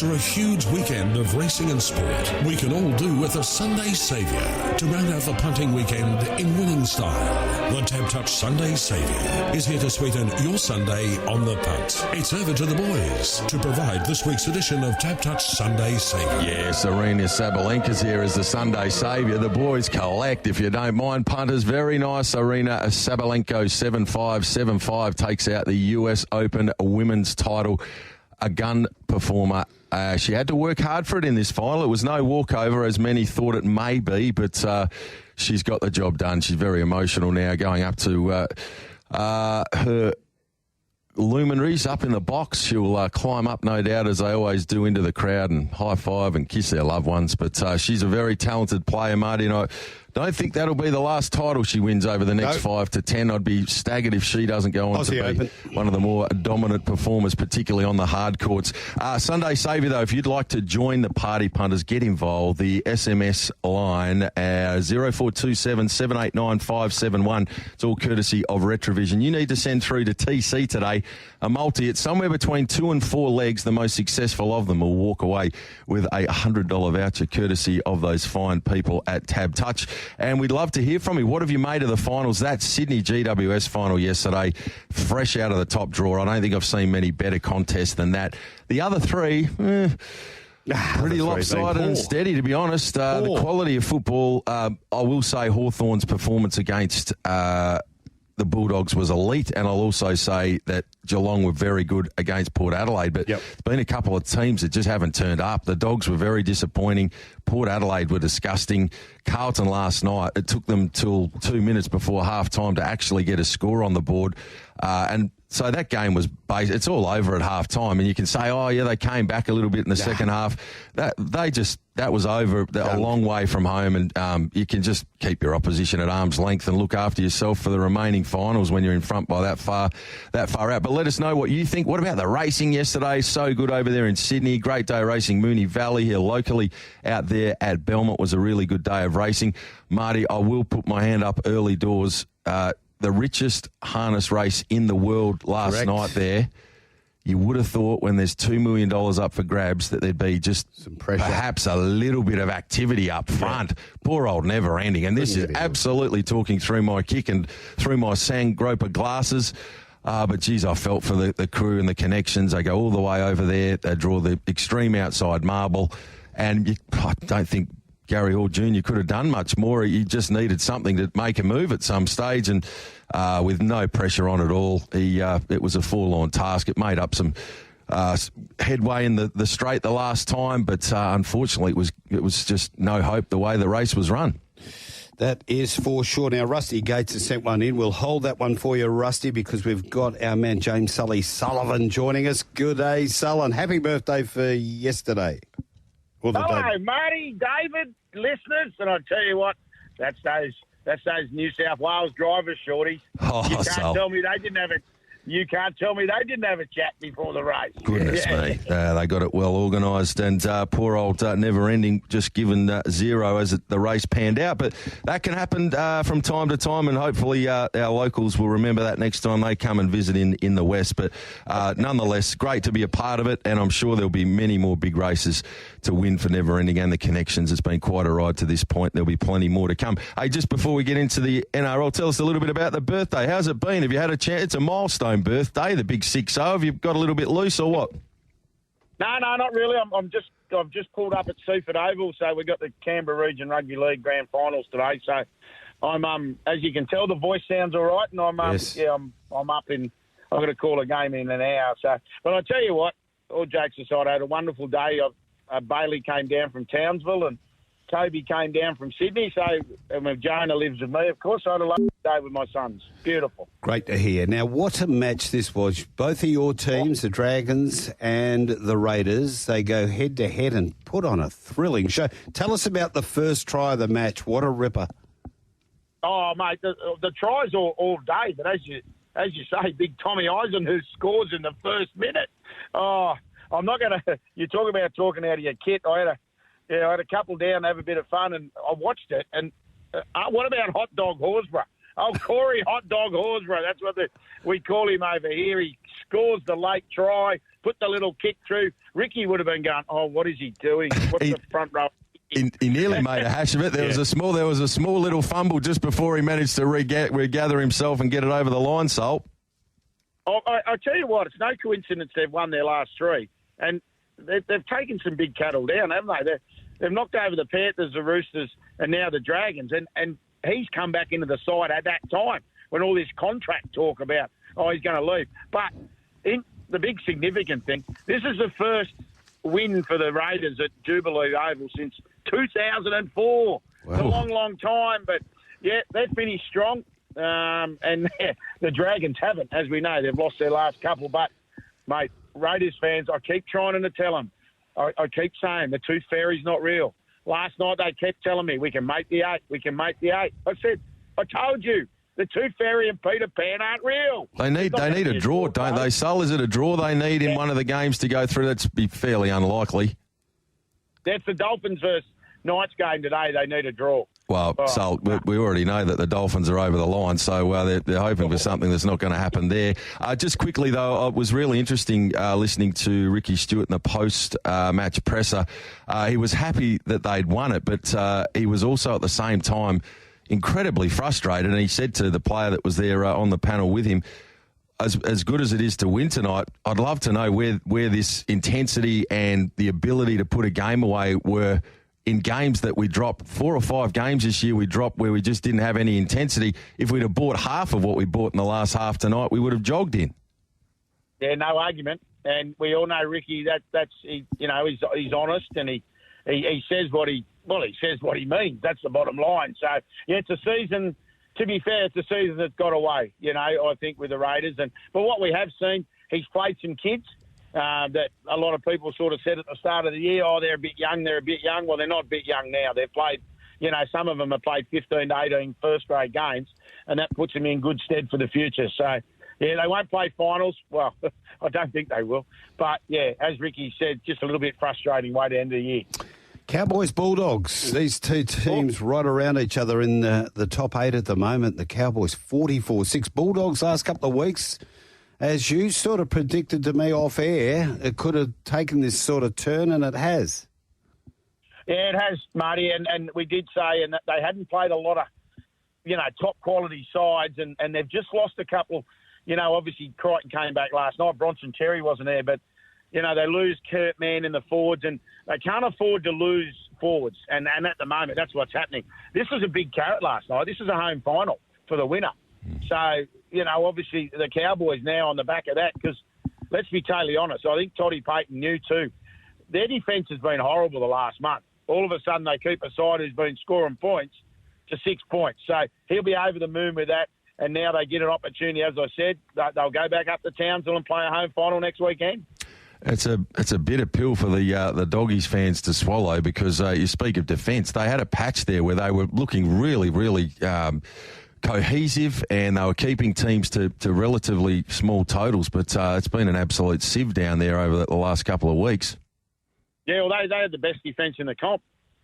After a huge weekend of racing and sport, we can all do with a Sunday saviour to round out the punting weekend in winning style. The Tab Touch Sunday Saviour is here to sweeten your Sunday on the punt. It's over to the boys to provide this week's edition of Tab Touch Sunday Saviour. Yes, Arena Sabalenka's here as the Sunday saviour. The boys collect, if you don't mind. Punters, very nice. Arena Sabalenka 7-5, takes out the US Open women's title. A gun performer. She had to work hard for it in this final. It was no walkover, as many thought it may be, but she's got the job done. She's very emotional now, going up to her luminaries up in the box. She'll climb up, no doubt, as they always do, into the crowd and high-five and kiss their loved ones. But she's a very talented player, Marty, and I don't think that'll be the last title she wins over the next 5 to 10. I'd be staggered if she doesn't go on to be one of the more dominant performers, particularly on the hard courts. Sunday Saviour, though, if you'd like to join the party, punters, get involved. The SMS line, 0427 789 571. It's all courtesy of Retrovision. You need to send through to TC today a multi. It's somewhere between 2 and 4 legs. The most successful of them will walk away with a $100 voucher, courtesy of those fine people at Tab Touch. And we'd love to hear from you. What have you made of the finals? That Sydney GWS final yesterday, fresh out of the top drawer. I don't think I've seen many better contests than that. The other three, pretty lopsided and steady, to be honest. The quality of football, I will say Hawthorn's performance against the Bulldogs was elite, and I'll also say that Geelong were very good against Port Adelaide, but there's been a couple of teams that just haven't turned up. The Dogs were very disappointing. Port Adelaide were disgusting. Carlton last night, it took them till 2 minutes before half-time to actually get a score on the board, and so that game was it's all over at half-time, and you can say, oh, yeah, they came back a little bit in the second half. That was over a long way from home, and you can just keep your opposition at arm's length and look after yourself for the remaining finals when you're in front by that far out. But let us know what you think. What about the racing yesterday? So good over there in Sydney. Great day racing. Moonee Valley here locally out there at Belmont was a really good day of racing. Marty, I will put my hand up early doors. The richest harness race in the world last night there. You would have thought when there's $2 million up for grabs that there'd be just some pressure, perhaps a little bit of activity up front. Poor old Never Ending. And this is absolutely talking through my kick and through my Sangropa glasses. But, geez, I felt for the crew and the connections. They go all the way over there. They draw the extreme outside marble. And I don't think Gary Hall Jr. could have done much more. He just needed something to make a move at some stage, and with no pressure on at all, it was a forlorn task. It made up some headway in the straight the last time, but unfortunately it was just no hope the way the race was run. That is for sure. Now, Rusty Gates has sent one in. We'll hold that one for you, Rusty, because we've got our man James Sullivan joining us. Good day, Sullivan. Happy birthday for yesterday. Hello, Marty, David, listeners, and I tell you what, that's those New South Wales drivers, Shorty. You can't tell me they didn't have a You can't tell me they didn't have a chat before the race. Goodness me. They got it well organised, and poor old Never Ending just given zero as the race panned out. But that can happen from time to time, and hopefully our locals will remember that next time they come and visit in the West. But nonetheless, great to be a part of it, and I'm sure there'll be many more big races to win for Never Ending and the connections. It's been quite a ride to this point. There'll be plenty more to come. Hey, just before we get into the NRL, tell us a little bit about the birthday. How's it been? Have you had a chance? It's a milestone birthday, the big 6-0. Have you got a little bit loose or what? No, not really. I've just pulled up at Seaford Oval, so we've got the Canberra Region Rugby League Grand Finals today. So I'm as you can tell, the voice sounds all right, and I'm up in. I've got to call a game in an hour. So, but I tell you what, all jokes aside, I had a wonderful day. Bailey came down from Townsville, and Toby came down from Sydney. So, and Jonah lives with me, of course. So I had a lovely day with my sons. Beautiful. Great to hear. Now, what a match this was. Both of your teams, the Dragons and the Raiders, they go head-to-head and put on a thrilling show. Tell us about the first try of the match. What a ripper. Oh, mate, the tries all day. But as you say, big Tommy Eisen, who scores in the first minute. Oh, I'm not going to... You talk about talking out of your kit. I had a couple down, have a bit of fun, and I watched it. And what about Hot Dog Horsburgh? Oh, Corey Hot Dog Horsburgh. That's what we call him over here. He scores the late try, put the little kick through, Ricky would have been going, oh, what is he doing? What's the front row? He nearly made a hash of it. There was a small little fumble just before he managed to regather himself and get it over the line, Salt. I tell you what, it's no coincidence they've won their last three. And they've taken some big cattle down, haven't they? They've knocked over the Panthers, the Roosters, and now the Dragons. And he's come back into the side at that time when all this contract talk about, oh, he's going to leave. But the big significant thing, this is the first win for the Raiders at Jubilee Oval since 2004. Wow. It's a long, long time. But, yeah, they've finished strong. And the Dragons haven't, as we know. They've lost their last couple. But, mate, Raiders fans, I keep trying to tell them. I keep saying the tooth fairy's not real. Last night they kept telling me we can make the 8. We can make the 8. I said, I told you, the tooth fairy and Peter Pan aren't real. They need a draw, don't they? Sul, is it a draw they need in one of the games to go through? That's be fairly unlikely. That's the Dolphins versus Knights game today. They need a draw. Well, Sul, we already know that the Dolphins are over the line, so they're hoping for something that's not going to happen there. Just quickly, though, it was really interesting listening to Ricky Stuart in the post-match presser. He was happy that they'd won it, but he was also at the same time incredibly frustrated, and he said to the player that was there on the panel with him, as good as it is to win tonight, I'd love to know where this intensity and the ability to put a game away were in games that we dropped. 4 or 5 games this year we dropped where we just didn't have any intensity. If we'd have bought half of what we bought in the last half tonight, we would have jogged in. Yeah, no argument. And we all know Ricky. He's honest, and he says what he says what he means. That's the bottom line. So yeah, it's a season. To be fair, it's a season that's got away. I think with the Raiders, but what we have seen, he's played some kids. That a lot of people sort of said at the start of the year, oh, they're a bit young. Well, they're not a bit young now. They've played, some of them have played 15 to 18 first-grade games, and that puts them in good stead for the future. So, yeah, they won't play finals. Well, I don't think they will. But, yeah, as Ricky said, just a little bit frustrating way to end the year. Cowboys, Bulldogs. These two teams right around each other in the top 8 at the moment. The Cowboys 44-6. Bulldogs last couple of weeks, as you sort of predicted to me off air, it could have taken this sort of turn, and it has. Yeah, it has, Marty, and we did say and that they hadn't played a lot of, top quality sides, and they've just lost a couple. Obviously Crichton came back last night. Bronson Terry wasn't there, but, they lose Kurt Mann in the forwards, and they can't afford to lose forwards. And at the moment, that's what's happening. This was a big carrot last night. This is a home final for the winner. So, obviously the Cowboys now on the back of that, because let's be totally honest, I think Toddy Payton knew too. Their defence has been horrible the last month. All of a sudden they keep a side who's been scoring points to 6 points. So he'll be over the moon with that. And now they get an opportunity, as I said, they'll go back up to Townsville and play a home final next weekend. It's a bitter pill for the Doggies fans to swallow, because you speak of defence. They had a patch there where they were looking really, really cohesive, and they were keeping teams to relatively small totals, but it's been an absolute sieve down there over the last couple of weeks. Yeah, well, they had the best defence in the comp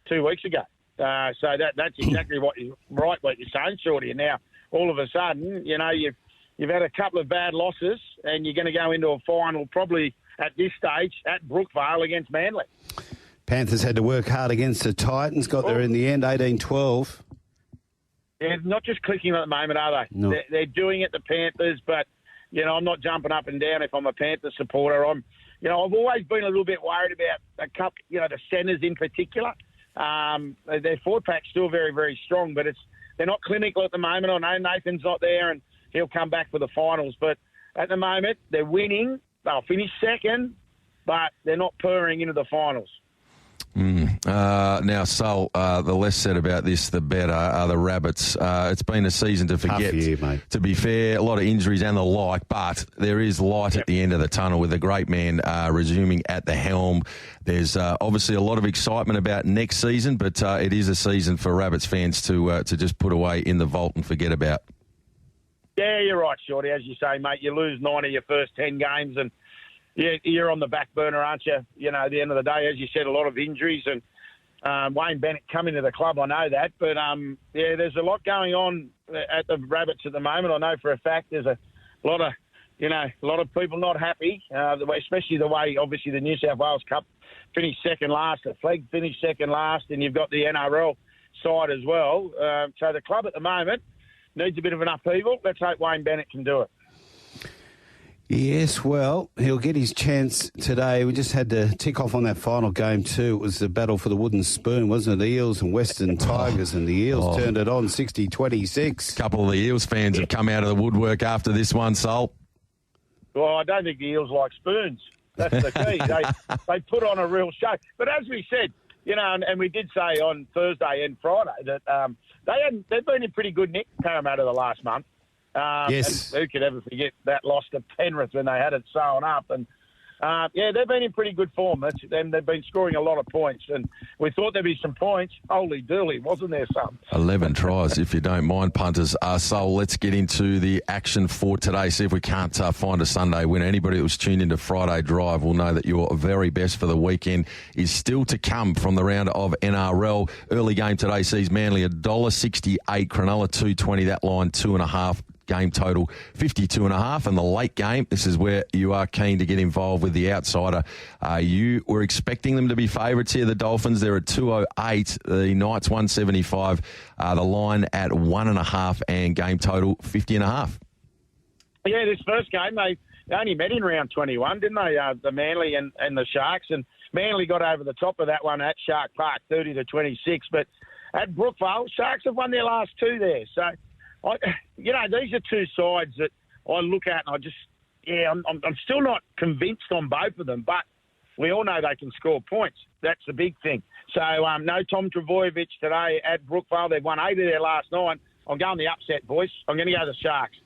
2 weeks ago. So that's exactly what you're saying, Shorty. And now, all of a sudden, you've had a couple of bad losses, and you're going to go into a final probably at this stage at Brookvale against Manly. Panthers had to work hard against the Titans, got there in the end, 18-12. They're not just clicking at the moment, are they? No. They're doing it, the Panthers, but, I'm not jumping up and down if I'm a Panther supporter. I've always been a little bit worried about a couple, the centres in particular. Their forward pack's still very, very strong, but they're not clinical at the moment. I know Nathan's not there, and he'll come back for the finals. But at the moment, they're winning. They'll finish second, but they're not purring into the finals. Now, Sul, the less said about this, the better are the Rabbits. It's been a season to forget. Tough year, mate. To be fair, a lot of injuries and the like, but there is light at the end of the tunnel with a great man resuming at the helm. There's obviously a lot of excitement about next season, but it is a season for Rabbits fans to just put away in the vault and forget about. Yeah, you're right, Shorty. As you say, mate, you lose 9 of your first 10 games, and you're on the back burner, aren't you? At the end of the day, as you said, a lot of injuries, and Wayne Bennett coming to the club, I know that. But, there's a lot going on at the Rabbits at the moment. I know for a fact there's a lot of a lot of people not happy, especially the way, obviously, the New South Wales Cup finished second last, the Flag finished second last, and you've got the NRL side as well. So the club at the moment needs a bit of an upheaval. Let's hope Wayne Bennett can do it. Yes, well, he'll get his chance today. We just had to tick off on that final game too. It was the battle for the wooden spoon, wasn't it? Eels and Western Tigers, and the Eels turned it on 60-26. A couple of the Eels fans have come out of the woodwork after this one, Sol. Well, I don't think the Eels like spoons. That's the key. They put on a real show. But as we said, and we did say on Thursday and Friday that they've been in pretty good nick, Parramatta, the last month. Yes. And who could ever forget that loss to Penrith when they had it sewn up? And, they've been in pretty good form. They've been scoring a lot of points. And we thought there'd be some points. Holy dooly, wasn't there some? 11 tries, if you don't mind, punters. So let's get into the action for today. See if we can't find a Sunday winner. Anybody that was tuned into Friday Drive will know that your very best for the weekend is still to come from the round of NRL. Early game today sees Manly $1.68, Cronulla $2.20. That line 2.5. Game total 52.5, and the late game, this is where you are keen to get involved with the outsider. You were expecting them to be favourites here, the Dolphins. They're at 2.08, the Knights 1.75, the line at 1.5, and game total 50.5. Yeah, this first game, they only met in round 21, didn't they, the Manly and the Sharks, and Manly got over the top of that one at Shark Park, 30-26, but at Brookvale, Sharks have won their last two there, so these are two sides that I look at, and I'm still not convinced on both of them, but we all know they can score points. That's the big thing. So no Tom Trbojevic today at Brookvale. They've won 8 of their last 9. I'm going the upset, boys. I'm going to go the Sharks.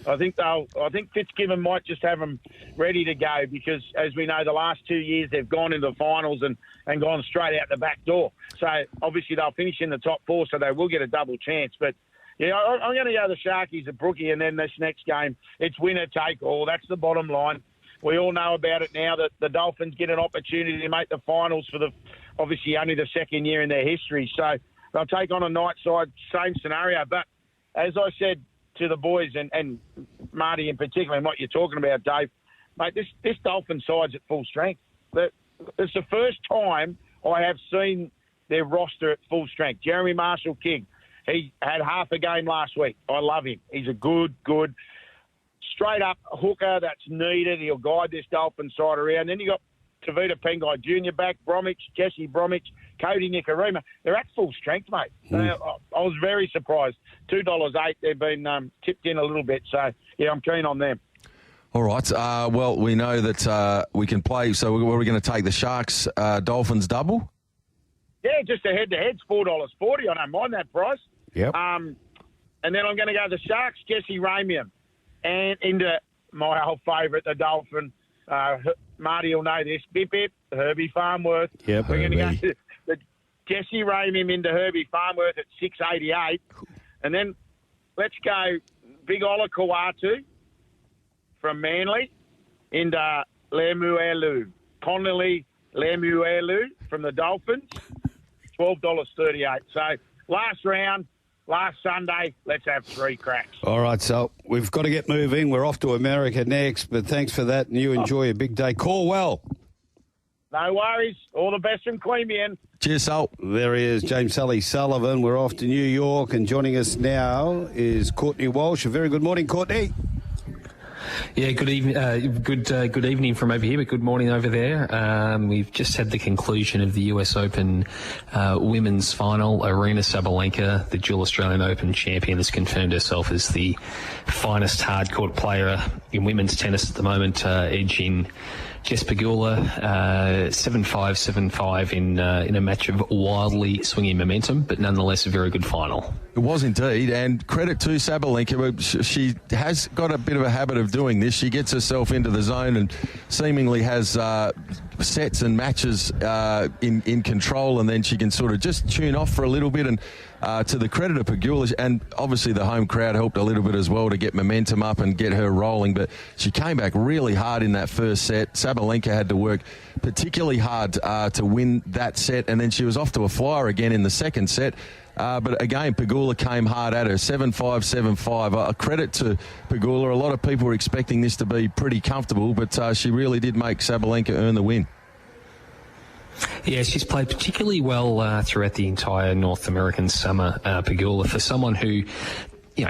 I think Fitzgibbon might just have them ready to go because, as we know, the last 2 years they've gone into the finals and gone straight out the back door. So obviously they'll finish in the top 4, so they will get a double chance, but yeah, I'm going to go the Sharkies at Brookie, and then this next game, it's winner take all. That's the bottom line. We all know about it now that the Dolphins get an opportunity to make the finals for obviously only the second year in their history. So they'll take on a night side, same scenario. But as I said to the boys and Marty in particular, and what you're talking about, Dave, mate, this Dolphin side's at full strength. It's the first time I have seen their roster at full strength. Jeremy Marshall-King. He had half a game last week. I love him. He's a good, straight-up hooker that's needed. He'll guide this Dolphin side around. Then you got Tavita Pengai Jr. back, Bromwich, Jesse Bromwich, Cody Nikorima. They're at full strength, mate. I was very surprised. $2.08. They've been tipped in a little bit. So, yeah, I'm keen on them. All right. Well, we know that we can play. So we're going to take the Sharks Dolphins double? Yeah, just a head-to-head's $4.40. I don't mind that price. Yep. And then I'm going to go the Sharks, Jesse Ramian, and into my old favourite, the Dolphin. Marty will know this. Bip, Herbie Farnworth. Yep, we're going to go the Jesse Ramian into Herbie Farnworth at 6.88. And then let's go Big Ola Kawatu from Manly into Lemuelu. Connolly Lemuelu from the Dolphins, $12.38. So last round, last Sunday, let's have 3 cracks. All right, so we've got to get moving. We're off to America next, but thanks for that, and you enjoy a big day. Call well. No worries. All the best from Queanbeyan. Cheers, Sal. There he is, James Sullivan. We're off to New York, and joining us now is Courtney Walsh. A very good morning, Courtney. Yeah, good evening. Good evening from over here, but good morning over there. We've just had the conclusion of the US Open women's final. Aryna Sabalenka, the dual Australian Open champion, has confirmed herself as the finest hardcourt player in women's tennis at the moment, edging Jess Pegula 7-5, 7-5 in a match of wildly swinging momentum, but nonetheless a very good final. It was indeed, and credit to Sabalenka. She has got a bit of a habit of doing this. She gets herself into the zone and seemingly has sets and matches in control, and then she can sort of just tune off for a little bit. And to the credit of Pegula, and obviously the home crowd helped a little bit as well to get momentum up and get her rolling, but she came back really hard in that first set. Sabalenka had to work particularly hard to win that set, and then she was off to a flyer again in the second set. But again, Pegula came hard at her, 7-5, 7-5. A credit to Pegula. A lot of people were expecting this to be pretty comfortable, but she really did make Sabalenka earn the win. Yeah, she's played particularly well throughout the entire North American summer, Pegula. For someone who,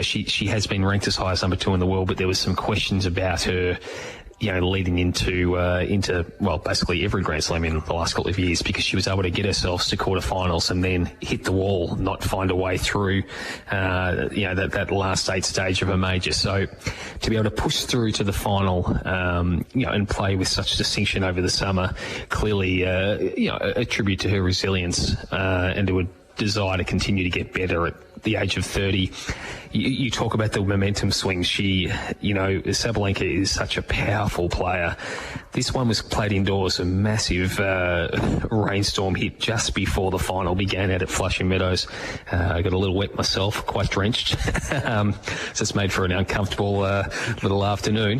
she has been ranked as high as number 2 in the world, but there was some questions about her, leading into basically every Grand Slam in the last couple of years, because she was able to get herself to quarterfinals and then hit the wall, not find a way through, that last 8 stage of a major. So to be able to push through to the final, and play with such distinction over the summer, clearly, a tribute to her resilience, and to a desire to continue to get better at the age of 30. You talk about the momentum swings. Sabalenka is such a powerful player. This one was played indoors. A massive rainstorm hit just before the final began out at Flushing Meadows. I got a little wet myself, quite drenched. So it's made for an uncomfortable little afternoon.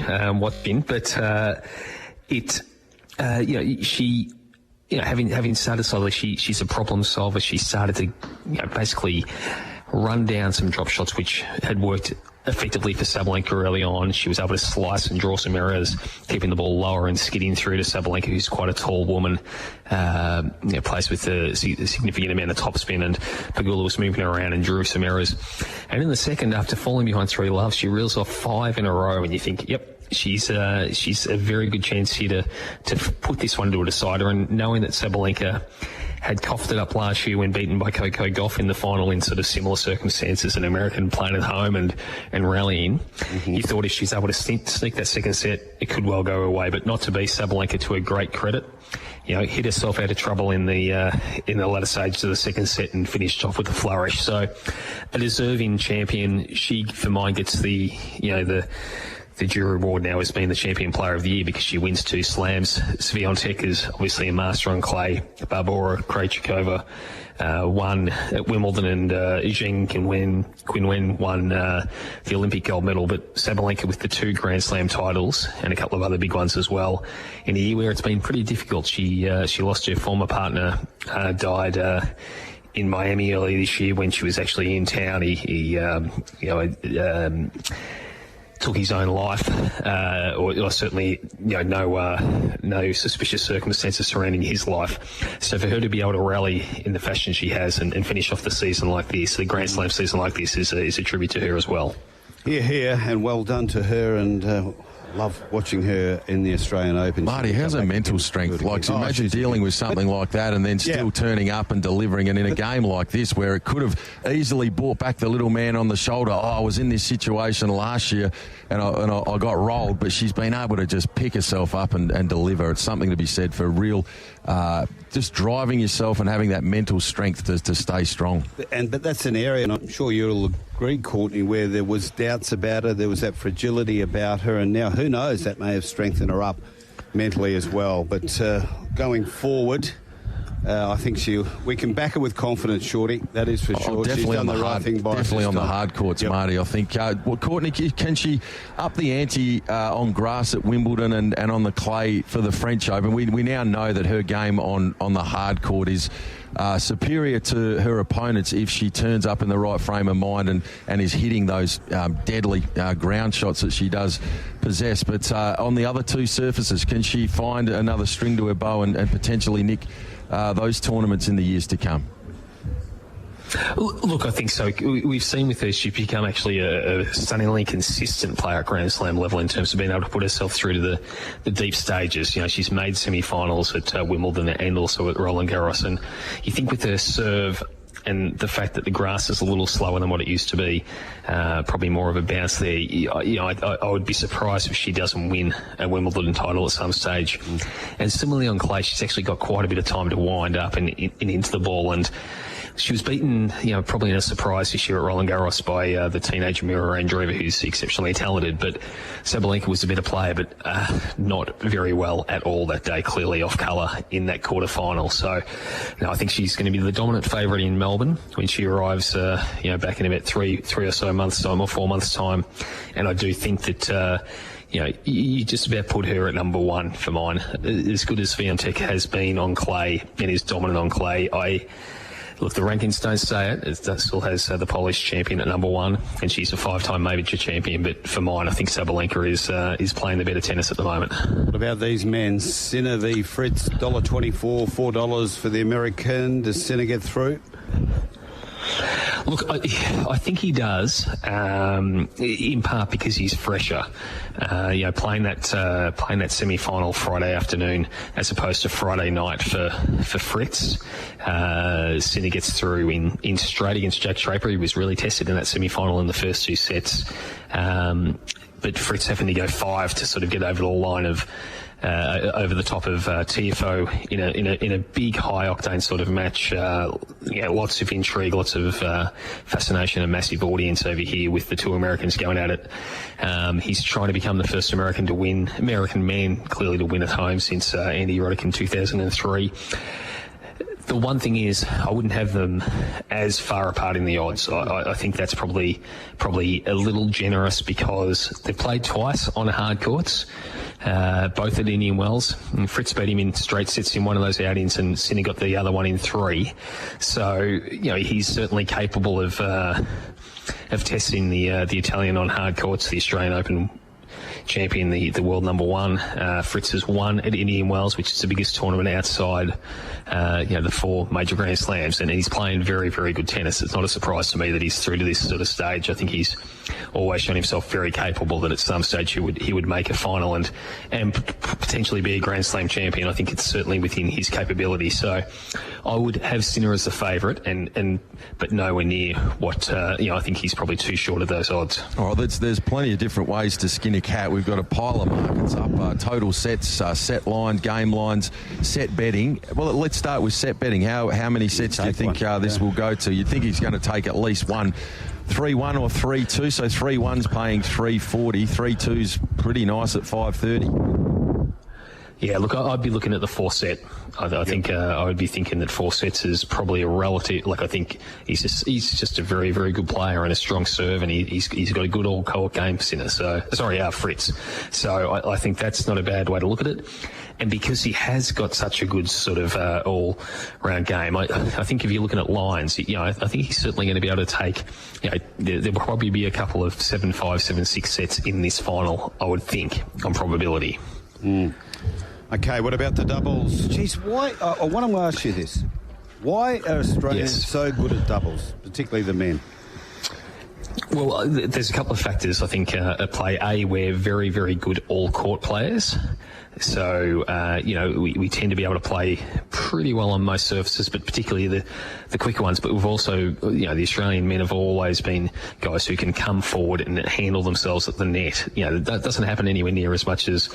Having started slowly, she's a problem solver. She started to, basically run down some drop shots which had worked effectively for Sabalenka early on. She was able to slice and draw some errors, keeping the ball lower and skidding through to Sabalenka, who's quite a tall woman, plays with a significant amount of topspin, and Pegula was moving around and drew some errors. And in the second, after falling behind 3-love, she reels off 5 in a row, and you think, yep, she's a very good chance here to put this one to a decider. And knowing that Sabalenka had coughed it up last year when beaten by Coco Gauff in the final in sort of similar circumstances, an American playing at home and rallying, you thought if she's able to sneak that second set, it could well go away. But not to be. Sabalenka, to her great credit, hit herself out of trouble in the latter stages of the second set and finished off with a flourish. So a deserving champion. She, for mine, gets the jury award now as being the champion player of the year, because she wins 2 slams. Swiatek is obviously a master on clay. Barbora Krejcikova won at Wimbledon, and Zheng Qinwen won the Olympic gold medal. But Sabalenka with the 2 Grand Slam titles and a couple of other big ones as well, in a year where it's been pretty difficult. She lost her former partner, died in Miami earlier this year when she was actually in town. He took his own life, or certainly no suspicious circumstances surrounding his life. So for her to be able to rally in the fashion she has and finish off the season like this, the Grand Slam season like this, is a tribute to her as well. Here, and well done to her, and love watching her in the Australian Open. Marty, how's her mental strength? So imagine dealing with something like that and then still turning up and delivering. And in a game like this, where it could have easily brought back the little man on the shoulder, I was in this situation last year and I got rolled, but she's been able to just pick herself up and deliver. It's something to be said for real, just driving yourself and having that mental strength to stay strong. But that's an area, and I'm sure you'll agree, Courtney, where there was doubts about her, there was that fragility about her, and now who knows, that may have strengthened her up mentally as well. But going forward, I think we can back her with confidence, Shorty. That is for sure. Definitely. She's done the right thing by definitely on the hard courts, Marty. I think. Courtney, can she up the ante on grass at Wimbledon and on the clay for the French Open? We now know that her game on the hard court is superior to her opponents if she turns up in the right frame of mind and is hitting those deadly ground shots that she does possess. But on the other 2 surfaces, can she find another string to her bow and potentially nick those tournaments in the years to come? Look, I think so. We've seen with her, she's become actually a stunningly consistent player at Grand Slam level in terms of being able to put herself through to the deep stages. She's made semi-finals at Wimbledon and also at Roland Garros. And you think with her serve and the fact that the grass is a little slower than what it used to be, probably more of a bounce there, I would be surprised if she doesn't win a Wimbledon title at some stage. And similarly on clay, she's actually got quite a bit of time to wind up and into the ball. And she was beaten, probably in a surprise this year at Roland Garros by the teenage Mira Andreeva, who's exceptionally talented. But Sabalenka was a better player, but not very well at all that day, clearly off colour in that quarter-final. So I think she's going to be the dominant favourite in Melbourne when she arrives, back in about three or so months' time or 4 months' time. And I do think that you just about put her at number 1 for mine. As good as Swiatek has been on clay and is dominant on clay, Look, the rankings don't say it. It still has the Polish champion at number 1, and she's a 5-time major champion. But for mine, I think Sabalenka is playing the better tennis at the moment. What about these men? Sinner v Fritz, $1.24, $4 for the American. Does Sinner get through? Look, I think he does, in part because he's fresher. Playing that semi-final Friday afternoon as opposed to Friday night for Fritz. Sinner gets through in straight against Jack Draper. He was really tested in that semi-final in the first 2 sets. But Fritz having to go 5 to sort of get over the line of over the top of TFO in a big high octane sort of match. Lots of intrigue, lots of fascination, a massive audience over here with the 2 Americans going at it. He's trying to become the first American man clearly to win at home since Andy Roddick in 2003. The one thing is, I wouldn't have them as far apart in the odds. I think that's probably a little generous because they've played twice on hard courts, both at Indian Wells. And Fritz beat him in straight sets in one of those outings, and Sinner got the other one in 3. So, he's certainly capable of testing the Italian on hard courts, the Australian Open champion, the world number 1. Fritz has won at Indian Wells, which is the biggest tournament outside, the 4 major Grand Slams, and he's playing very, very good tennis. It's not a surprise to me that he's through to this sort of stage. I think he's always shown himself very capable that at some stage he would make a final and potentially be a Grand Slam champion. I think it's certainly within his capability. So I would have Sinner as the favourite, but nowhere near what I think he's probably too short of those odds. All right, there's plenty of different ways to skin a cat. We've got a pile of markets up, total sets, set line, game lines, set betting. Well, let's start with set betting. How many sets do you think this will go to? You think he's going to take at least one? 3-1 or 3-2, so 3-1's paying $3.40, 3-2's pretty nice at $5.30. Yeah, look, I'd be looking at the 4 set. I think I would be thinking that 4 sets is probably a relative. Like, I think he's just a very, very good player and a strong serve, and he's got a good all-court game, Sinner. Fritz. So I think that's not a bad way to look at it. And because he has got such a good sort of all-round game, I think if you're looking at lines, I think he's certainly going to be able to take. There'll probably be a couple of 7-5, 7-6 sets in this final, I would think, on probability. Okay, what about the doubles? Geez, why? I want to ask you this. Why are Australians so good at doubles, particularly the men? Well, there's a couple of factors, I think, at play. A, we're very, very good all-court players. So, we tend to be able to play pretty well on most surfaces, but particularly the quicker ones. But we've also, the Australian men have always been guys who can come forward and handle themselves at the net. That doesn't happen anywhere near as much as,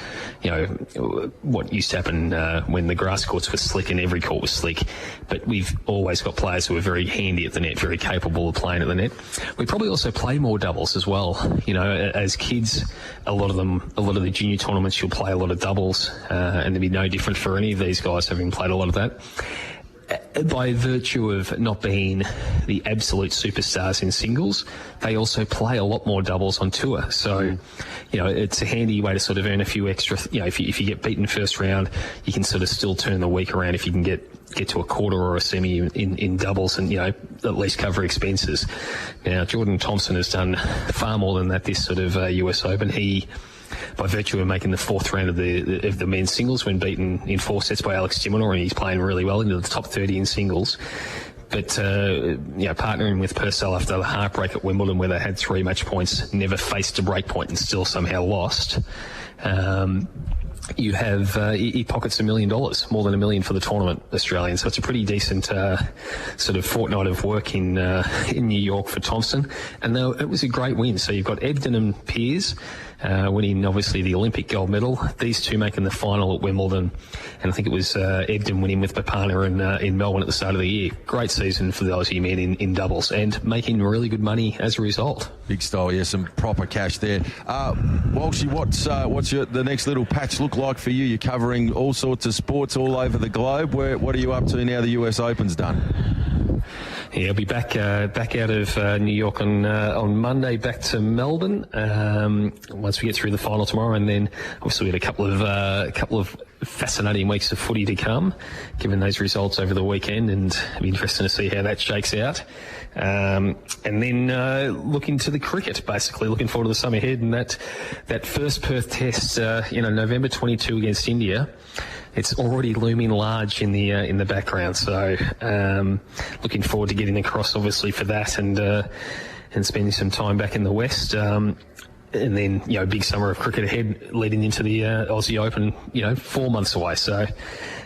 what used to happen when the grass courts were slick and every court was slick. But we've always got players who are very handy at the net, very capable of playing at the net. We probably also play more doubles as well. As kids, a lot of the junior tournaments, you'll play a lot of doubles. And there'd be no different for any of these guys having played a lot of that. By virtue of not being the absolute superstars in singles, they also play a lot more doubles on tour. So, it's a handy way to sort of earn a few extra. If you get beaten first round, you can sort of still turn the week around if you can get to a quarter or a semi in doubles and, at least cover expenses. Now, Jordan Thompson has done far more than that this sort of US Open. He, by virtue of making the 4th round of the men's singles when beaten in 4 sets by Alex de Minaur, and he's playing really well into the top 30 in singles. But, partnering with Purcell after the heartbreak at Wimbledon where they had 3 match points, never faced a break point and still somehow lost. You have, he pockets $1 million, more than $1 million for the tournament, Australian. So it's a pretty decent sort of fortnight of work in New York for Thompson. And it was a great win. So you've got Ebden and Peers winning, obviously, the Olympic gold medal. These two making the final at Wimbledon. And I think it was Ebden winning with Papana in Melbourne at the start of the year. Great season for the Aussie men in doubles and making really good money as a result. Big style, yeah, some proper cash there. Walshy, what's the next little patch look like for you? You're covering all sorts of sports all over the globe. What are you up to now the US Open's done? Yeah, I'll be back out of New York on Monday, back to Melbourne once we get through the final tomorrow, and then obviously we had a couple of fascinating weeks of footy to come, given those results over the weekend, and it'll be interesting to see how that shakes out. And then looking to the cricket, basically looking forward to the summer ahead, and that first Perth Test, November 22 against India. It's already looming large in the background, so looking forward to getting across, obviously, for that, and spending some time back in the West. And then, big summer of cricket ahead, leading into the Aussie Open, 4 months away. So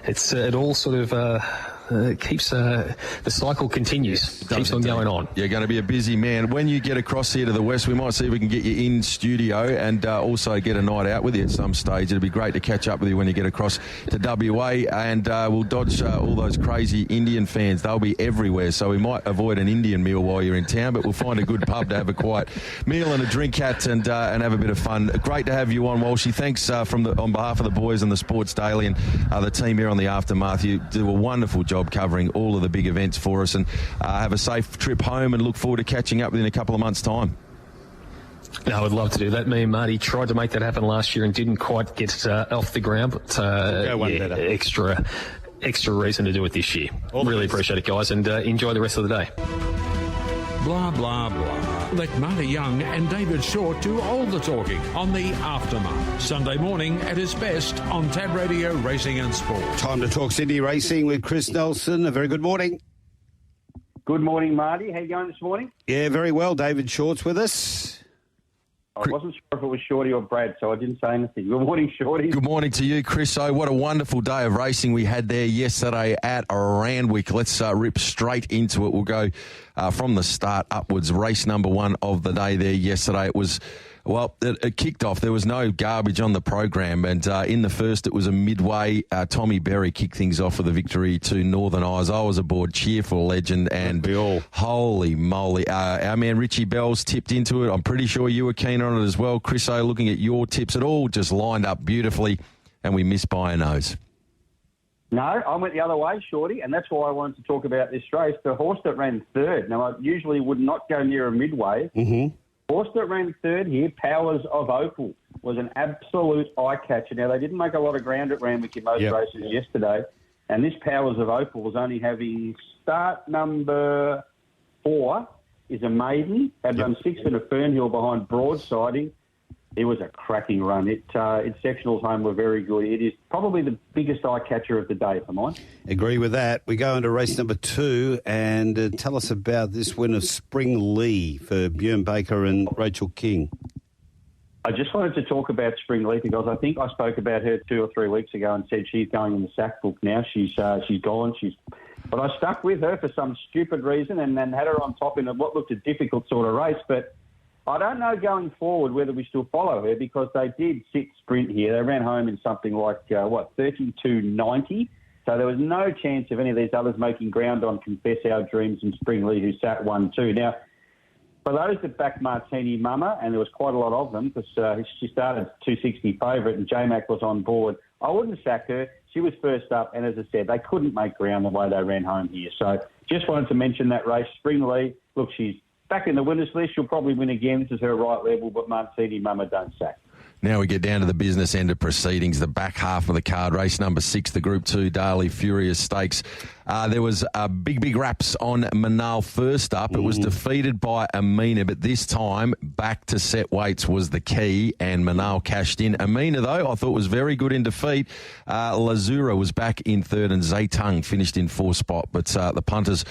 it all sort of keeps the cycle continues, keeps on going on. You're going to be a busy man. When you get across here to the West, we might see if we can get you in studio and also get a night out with you at some stage. It'd be great to catch up with you when you get across to WA, and we'll dodge all those crazy Indian fans. They'll be everywhere, so we might avoid an Indian meal while you're in town, but we'll find a good pub to have a quiet meal and a drink at, and have a bit of fun. Great to have you on, Walshy. Thanks on behalf of the boys and the Sports Daily and the team here on the Aftermath. You do a wonderful job covering all of the big events for us, and have a safe trip home, and look forward to catching up within a couple of months' time. No, I would love to do that. Me and Marty tried to make that happen last year and didn't quite get off the ground, but extra reason to do it this year. Really appreciate it, guys, and enjoy the rest of the day. Blah, blah, blah. Let Marty Young and David Shortte do all the talking on the Aftermath. Sunday morning at its best on Tab Radio Racing and Sport. Time to talk Sydney racing with Chris Nelson. A very good morning. Good morning, Marty. How you going this morning? Yeah, very well. David Shortte's with us. I wasn't sure if it was Shorty or Brad, so I didn't say anything. Good morning, Shorty. Good morning to you, Chris. So what a wonderful day of racing we had there yesterday at Randwick. Let's rip straight into it. We'll go from the start upwards. Race number 1 of the day there yesterday. It was... Well, it kicked off. There was no garbage on the program, and in the first it was a midway. Tommy Berry kicked things off with a victory to Northern Eyes. I was aboard, cheerful legend, and holy moly. Our man Richie Bell's tipped into it. I'm pretty sure you were keen on it as well. Chris O, looking at your tips, it all just lined up beautifully, and we missed by a nose. No, I went the other way, Shorty, and that's why I wanted to talk about this race. The horse that ran third. Now, I usually would not go near a midway. Mm-hmm. Horse that ran third here, Powers of Opal, was an absolute eye-catcher. Now, they didn't make a lot of ground at Randwick in most races yesterday, and this Powers of Opal was only having start number 4 is a maiden, had run 6 in a Fernhill behind Broadsiding. It was a cracking run. Its sectionals home were very good. It is probably the biggest eye-catcher of the day for mine. Agree with that. We go into race number 2, and tell us about this win of Spring Lee for Björn Baker and Rachel King. I just wanted to talk about Spring Lee because I think I spoke about her 2 or 3 weeks ago and said she's going in the sack book now. She's gone. But I stuck with her for some stupid reason and then had her on top in what looked a difficult sort of race, but I don't know going forward whether we still follow her because they did sit sprint here. They ran home in something like, 32.90. So there was no chance of any of these others making ground on Confess Our Dreams and Spring Lee, who sat 1-2. Now, for those that backed Martini Mama, and there was quite a lot of them because she started 260 favourite and J-Mac was on board, I wouldn't sack her. She was first up, and as I said, they couldn't make ground the way they ran home here. So just wanted to mention that race. Spring Lee, look, she's back in the winners list. She'll probably win again. This is her right level, but Martini Mama don't sack. Now we get down to the business end of proceedings, the back half of the card. Race number 6, the Group 2 Daily Furious Stakes. There was big raps on Manal first up. It was defeated by Amina, but this time back to set weights was the key, and Manal cashed in. Amina, though, I thought was very good in defeat. Lazura was back in third, and Zaytung finished in 4th spot. But the punters...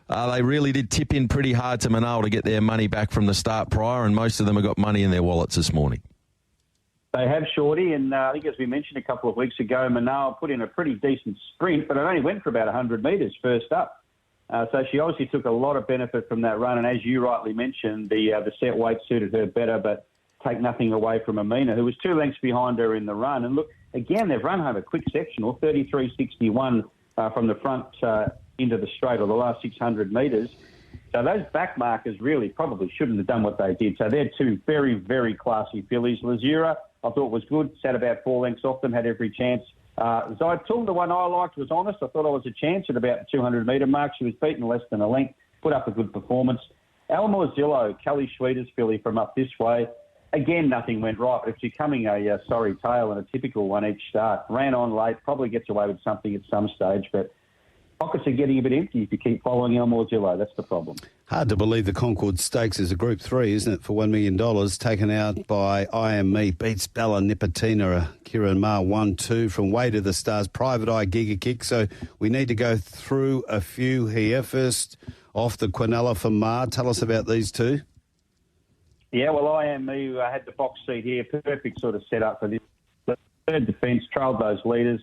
they really did tip in pretty hard to Manal to get their money back from the start prior, and most of them have got money in their wallets this morning. They have, Shorty, and I think as we mentioned a couple of weeks ago, Manal put in a pretty decent sprint, but it only went for about 100 metres first up. So she obviously took a lot of benefit from that run, and as you rightly mentioned, the set weight suited her better, but take nothing away from Amina, who was 2 lengths behind her in the run. And look, again, they've run home a quick sectional, 33.61 from the front into the straight, or the last 600 metres. So those back markers really probably shouldn't have done what they did. So they're 2 very, very classy fillies. Lazura, I thought was good, sat about 4 lengths off them, had every chance. Zaytung, the one I liked, was honest. I thought I was a chance at about the 200-metre mark. She was beaten less than a length, put up a good performance. Elmorzillo, Kelly Schweeder's filly from up this way. again, nothing went right. But it's becoming a sorry tale and a typical one each start. Ran on late, probably gets away with something at some stage, but pockets are getting a bit empty if you keep following El Morzillo. That's the problem. Hard to believe the Concord Stakes is a Group 3, isn't it, for $1 million, taken out by IME, beats Bella Nipotina, Kieran Ma 1-2 from Way to the Stars, Private Eye, Giga Kick. So we need to go through a few here. First off, the Quinella for Ma. Tell us about these two. Yeah, well, IME had the box seat here, perfect sort of setup for this. Third defence, trailed those leaders,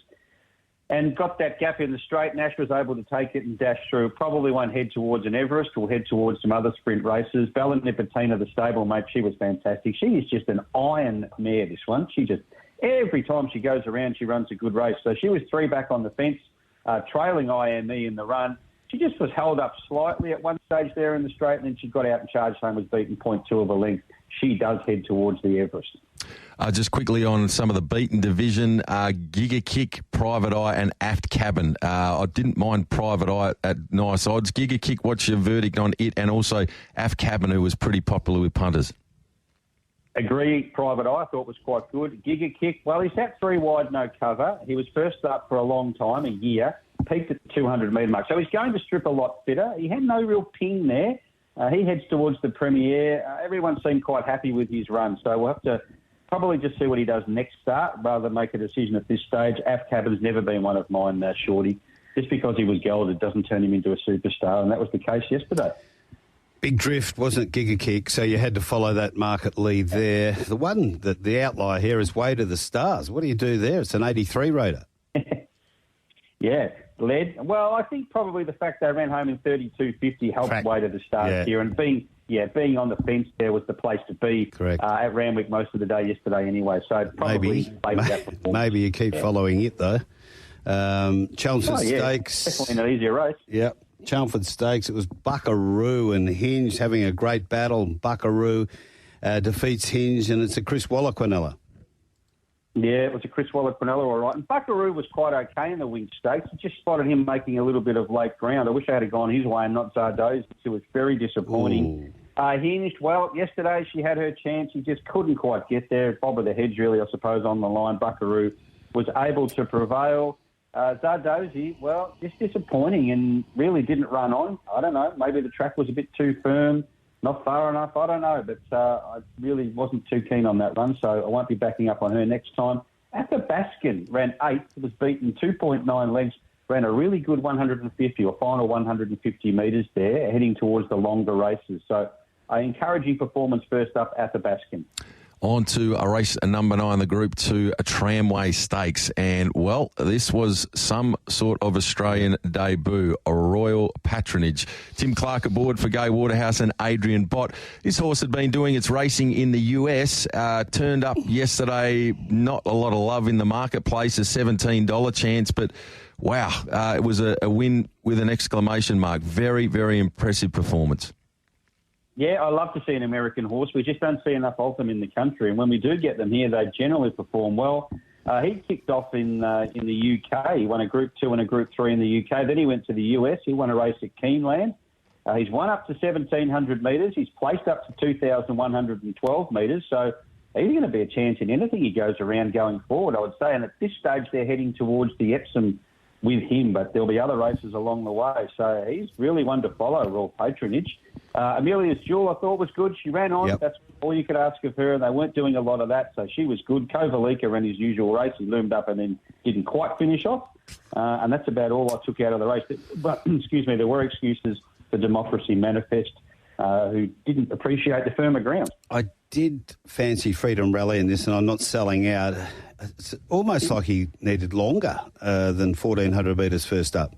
and got that gap in the straight. Nash was able to take it and dash through. Probably won't head towards an Everest or head towards some other sprint races. Bella Nipotina, the stablemate, she was fantastic. She is just an iron mare, this one. She just, every time she goes around, she runs a good race. So she was 3 back on the fence, trailing IME in the run. She just was held up slightly at one stage there in the straight, and then she got out and charged home, was beaten 0.2 of a length. She does head towards the Everest. Just quickly on some of the beaten division, Giga Kick, Private Eye and Aft Cabin. I didn't mind Private Eye at nice odds. Giga Kick, what's your verdict on it? And also Aft Cabin, who was pretty popular with punters. Agree, Private Eye, I thought was quite good. Giga Kick, well, he's at 3 wide, no cover. He was first up for a long time, a year, peaked at the 200-metre mark. So he's going to strip a lot fitter. He had no real ping there. He heads towards the Premier. Everyone seemed quite happy with his run, so we'll have to probably just see what he does next start rather than make a decision at this stage. Aft Cabin's never been one of mine, Shorty. Just because he was gelded doesn't turn him into a superstar, and that was the case yesterday. Big drift, wasn't it, Giga Kick? So you had to follow that market lead there. The one, the outlier here is Way to the Stars. What do you do there? It's an 83 rater. Yeah, led. Well, I think probably the fact they ran home in 32.50 helped Way to the Stars here, and being on the fence there was the place to be. Correct. At Randwick most of the day yesterday anyway. So probably maybe you keep following it though. Chelmsford Stakes. Definitely an easier race. Yeah. Chelmsford Stakes, it was Buckaroo and Hinge having a great battle. Buckaroo defeats Hinge, and it's a Chris Waller Quinella. Yeah, it was a Chris Waller Quinella, all right. And Buckaroo was quite okay in the Wing Stakes. I just spotted him making a little bit of late ground. I wish I had gone his way and not Zardoz. It was very disappointing. Hinged, well, yesterday she had her chance. She just couldn't quite get there. Bob of the hedge, really, I suppose, on the line. Buckaroo was able to prevail. Zardoz, well, just disappointing and really didn't run on. I don't know. Maybe the track was a bit too firm, not far enough. I don't know. But I really wasn't too keen on that run, so I won't be backing up on her next time. Athabaskan ran 8th, was beaten 2.9 lengths, ran a really good 150 or final 150 metres there, heading towards the longer races. So encouraging performance first up, Athabaskan. On to a race number 9, the Group 2, a Tramway Stakes. And, well, this was some sort of Australian debut, a Royal Patronage. Tim Clark aboard for Gai Waterhouse and Adrian Bott. This horse had been doing its racing in the US, turned up yesterday, not a lot of love in the marketplace, a $17 chance, but wow, it was a win with an exclamation mark. Very, very impressive performance. Yeah, I love to see an American horse. We just don't see enough of them in the country. And when we do get them here, they generally perform well. He kicked off in the UK. He won a Group 2 and a Group 3 in the UK. Then he went to the US. He won a race at Keeneland. He's won up to 1,700 metres. He's placed up to 2,112 metres. So he's going to be a chance in anything he goes around going forward, I would say. And at this stage, they're heading towards the Epsom with him, but there'll be other races along the way. So he's really one to follow, Royal Patronage. Amelia's Jewel, I thought, was good. She ran on. Yep. That's all you could ask of her. They weren't doing a lot of that, so she was good. Kovalika ran his usual race. He loomed up and then didn't quite finish off. And that's about all I took out of the race. But, excuse me, there were excuses for Democracy Manifest, who didn't appreciate the firmer ground. I did fancy Freedom Rally in this, and I'm not selling out. It's almost like he needed longer than 1,400 metres first up.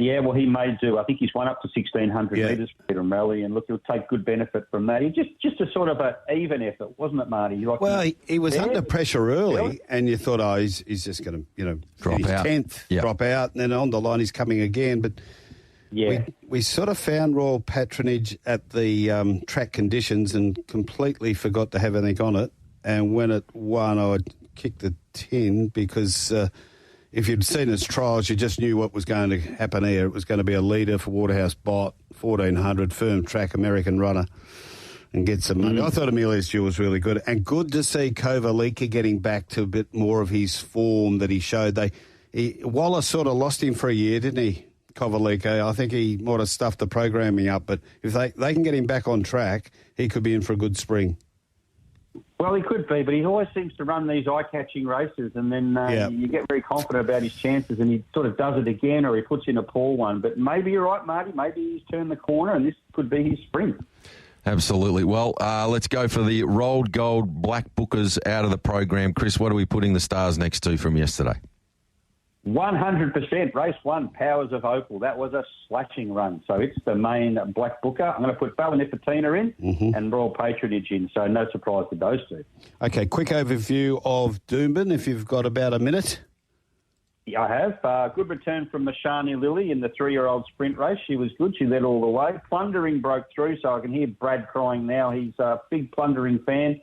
Yeah, well, he may do. I think he's won up to 1,600 metres for Freedom Rally, and look, he'll take good benefit from that. He just a sort of an even effort, wasn't it, Marty? He was under pressure early, and you thought, he's just going to, drop out. 10th, drop out, and then on the line he's coming again. But we sort of found Royal Patronage at the track conditions and completely forgot to have anything on it. And when it won, I would kick the tin because if you'd seen its trials, you just knew what was going to happen here. It was going to be a leader for Waterhouse Bott, 1,400, firm track, American runner. and get some money. I thought Amelia's Jewel was really good, and good to see Kovalika getting back to a bit more of his form that he showed. Wallace sort of lost him for a year, didn't he, Kovalika? I think he might have stuffed the programming up, but if they can get him back on track, he could be in for a good spring. Well, he could be, but he always seems to run these eye-catching races, and then you get very confident about his chances, and he sort of does it again, or he puts in a poor one. But maybe you're right, Marty. Maybe he's turned the corner, and this could be his spring. Absolutely. Well, let's go for the rolled gold black bookers out of the program. Chris, what are we putting the stars next to from yesterday? 100%. Race 1, Powers of Opal. That was a slashing run. So it's the main black booker. I'm going to put Balanifatina in and Royal Patronage in. So no surprise with those two. Okay, quick overview of Doomben, if you've got about a minute. Yeah, I have. Good return from Mashani Lily in the 3-year-old sprint race. She was good. She led all the way. Plundering broke through, so I can hear Brad crying now. He's a big Plundering fan.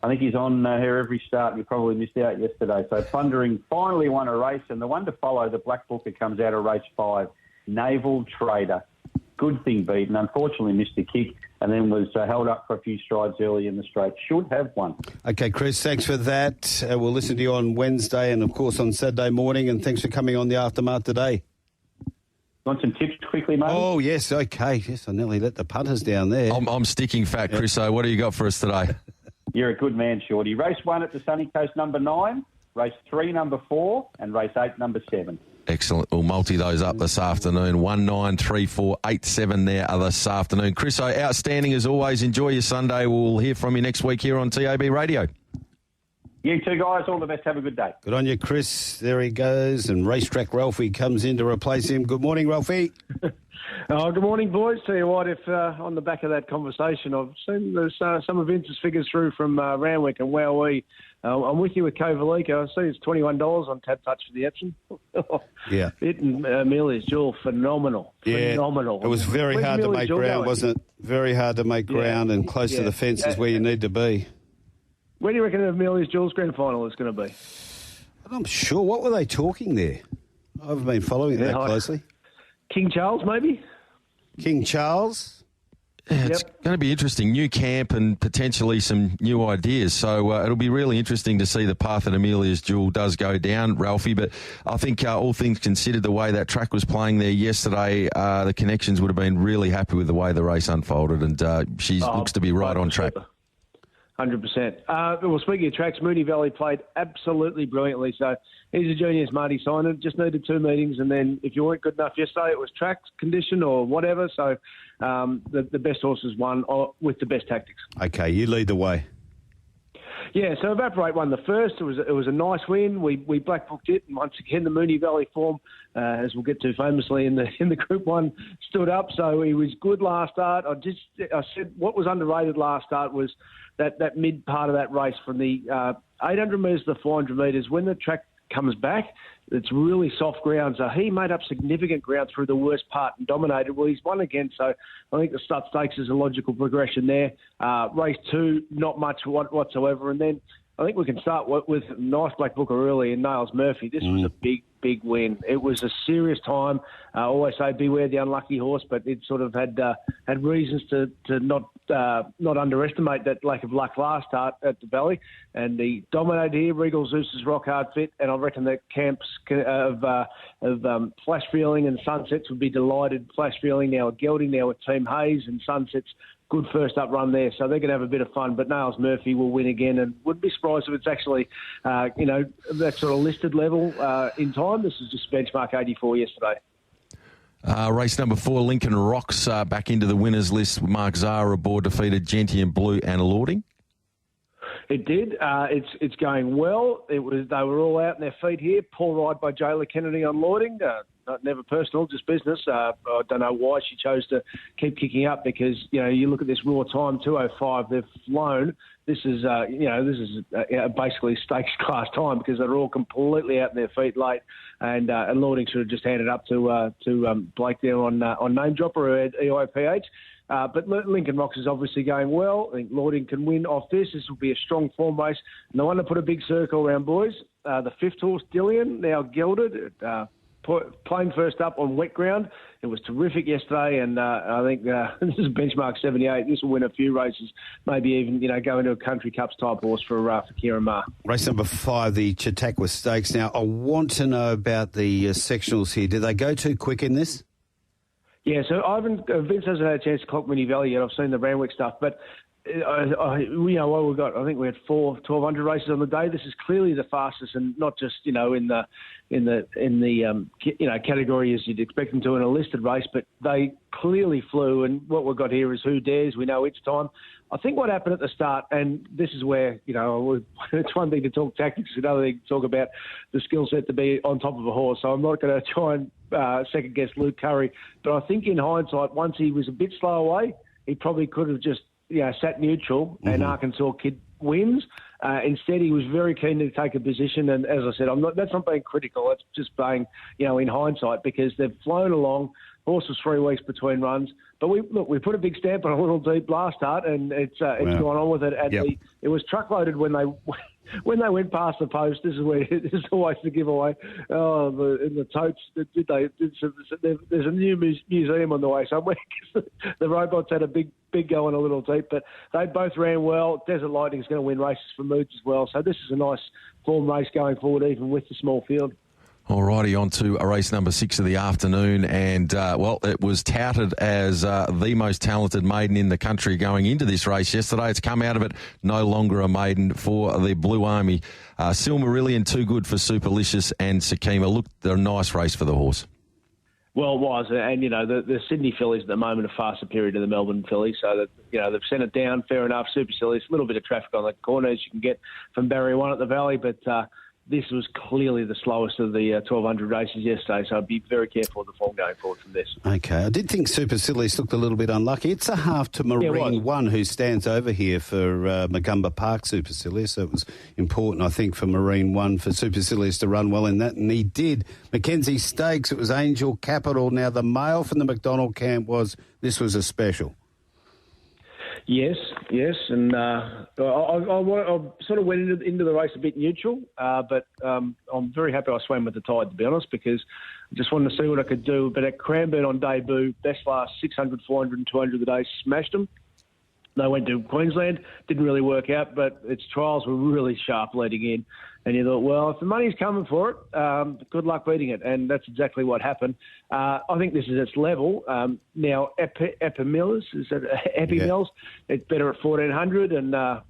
I think he's on her every start. You probably missed out yesterday. So Plundering finally won a race, and the one to follow, the Black Booker, comes out of race 5, Naval Trader. Good thing beaten. Unfortunately missed the kick and then was held up for a few strides early in the straight. Should have won. Okay, Chris, thanks for that. We'll listen to you on Wednesday and, of course, on Saturday morning, and thanks for coming on the Aftermath today. Want some tips quickly, mate? Oh, yes, okay. Yes, I nearly let the punters down there. I'm sticking fat, Chris. So what do you got for us today? You're a good man, Shorty. Race 1 at the Sunny Coast, number 9. Race 3, number 4. And race 8, number 7. Excellent. We'll multi those up this afternoon. 1, 9, 3, 4, 8, 7 there this afternoon. Chris, outstanding as always. Enjoy your Sunday. We'll hear from you next week here on TAB Radio. You two guys, all the best. Have a good day. Good on you, Chris. There he goes. And Racetrack Ralphy comes in to replace him. Good morning, Ralphy. Good morning, boys. Tell you what, if on the back of that conversation, I've seen there's some of Vince's figures through from Randwick and Wowee. I'm with you with Kovalika. I see it's $21 on Tab Touch for the Epsom. Yeah. It and Amelia's Jewel, phenomenal. Yeah. Phenomenal. It was very hard to make ground, wasn't it? Very hard to make ground and close to the fence is where you need to be. Where do you reckon Amelia's Jewel's grand final is going to be? I'm sure. What were they talking there? I haven't been following it that closely. King Charles, maybe? King Charles? Yeah, it's going to be interesting. New camp and potentially some new ideas. So it'll be really interesting to see the path that Amelia's Jewel does go down, Ralphie. But I think all things considered, the way that track was playing there yesterday, the Connections would have been really happy with the way the race unfolded. And she looks to be right on track. 100%. Well, speaking of tracks, Moonee Valley played absolutely brilliantly. So he's a juniors, Marty Simon. Just needed 2 meetings, and then if you weren't good enough yesterday, it was track condition or whatever. So the best horses won with the best tactics. Okay, you lead the way. Yeah, so Evaporate won the first. It was a nice win. We black booked it, and once again the Moonee Valley form, as we'll get to famously in the Group 1, stood up. So he was good last start. I said what was underrated last start was that mid part of that race from the 800 metres to the 400 metres. When the track comes back, it's really soft ground. So he made up significant ground through the worst part and dominated. Well, he's won again, so I think the Stud Stakes is a logical progression there. Race 2, not much whatsoever. And then I think we can start with a nice black booker early in Nails Murphy. This was a big win. It was a serious time. I always say beware the unlucky horse, but it sort of had reasons to not underestimate that lack of luck last start at the Valley. And he dominated here. Regal Zeus's rock hard fit, and I reckon the camps of Flash Feeling and Sunsets would be delighted. Flash Feeling now at Gelding, now with Team Hayes, and Sunsets. Good first up run there, so they're going to have a bit of fun. But Nails Murphy will win again, and wouldn't be surprised if it's actually, that sort of listed level in time. This is just benchmark 84 yesterday. Race number 4, Lincoln Rocks back into the winners list. Mark Zara aboard, defeated Gentian Blue and Lording. It did. It's going well. They were all out in their feet here. Poor ride by Jayla Kennedy on Lording. Never personal, just business. I don't know why she chose to keep kicking up because, you look at this raw time, 2:05, they've flown. This is basically stakes class time because they're all completely out in their feet late. And Lording should have just handed up to Blake there on name dropper who had EIPH. But Lincoln Rocks is obviously going well. I think Lording can win off this. This will be a strong form race. And the one to put a big circle around, boys, the 5th horse, Dillian, now gelded. playing first up on wet ground. It was terrific yesterday, and I think this is benchmark 78. This will win a few races, maybe even go into a Country Cups type horse for Kieran Maher. Race number 5, the Chautauqua Stakes. Now, I want to know about the sectionals here. Did they go too quick in this? Yeah, so Vince hasn't had a chance to clock Mooney Valley yet. I've seen the Randwick stuff, but what we got. I think we had 4 1,200 races on the day. This is clearly the fastest, and not just in the category as you'd expect them to in a listed race, but they clearly flew. And what we've got here is who dares. We know it's time. I think what happened at the start, and this is where it's one thing to talk tactics, another thing to talk about the skill set to be on top of a horse. So I'm not going to try and second guess Luke Curry, but I think in hindsight, once he was a bit slow away, he probably could have just sat neutral and Arkansas Kid wins. Instead, he was very keen to take a position, and as I said, that's not being critical. It's just being, in hindsight, because they've flown along. Horse was 3 weeks between runs, but we put a big stamp on a Little Deep last start, and it's gone on with it. It was truckloaded when they went past the post. This is always the giveaway. In the totes, there's a new museum on the way somewhere. The robots had a big go on a Little Deep, but they both ran well. Desert Lightning's going to win races for Moods as well, so this is a nice form race going forward, even with the small field. All righty, on to race number 6 of the afternoon, and it was touted as the most talented maiden in the country going into this race yesterday. It's come out of it no longer a maiden for the Blue Army. Silmarillion, too good for Superlicious, and Sakima. Looked a nice race for the horse. Well, it was, and the Sydney fillies at the moment are far superior to the Melbourne fillies, so that they've sent it down. Fair enough, Supercilious, a little bit of traffic on the corners you can get from Barrier 1 at the Valley, but this was clearly the slowest of the 1,200 races yesterday, so I'd be very careful of the form going forward from this. Okay, I did think Supercilious looked a little bit unlucky. It's a half to Marine 1, who stands over here for Magumba Park Supercilious, so it was important, I think, for Marine 1 for Supercilious to run well in that, and he did. Mackenzie Stakes, it was Angel Capital. Now, the mail from the McDonald camp was this was a special. Yes, and I sort of went into the race a bit neutral, but I'm very happy I swam with the tide, to be honest, because I just wanted to see what I could do. But at Cranbourne on debut, best last 600, 400 and 200 of the day, smashed them. They went to Queensland, didn't really work out, but its trials were really sharp leading in. And you thought, well, if the money's coming for it, good luck beating it. And that's exactly what happened. I think this is its level. Now, Epimills, it's better at 1,400. And how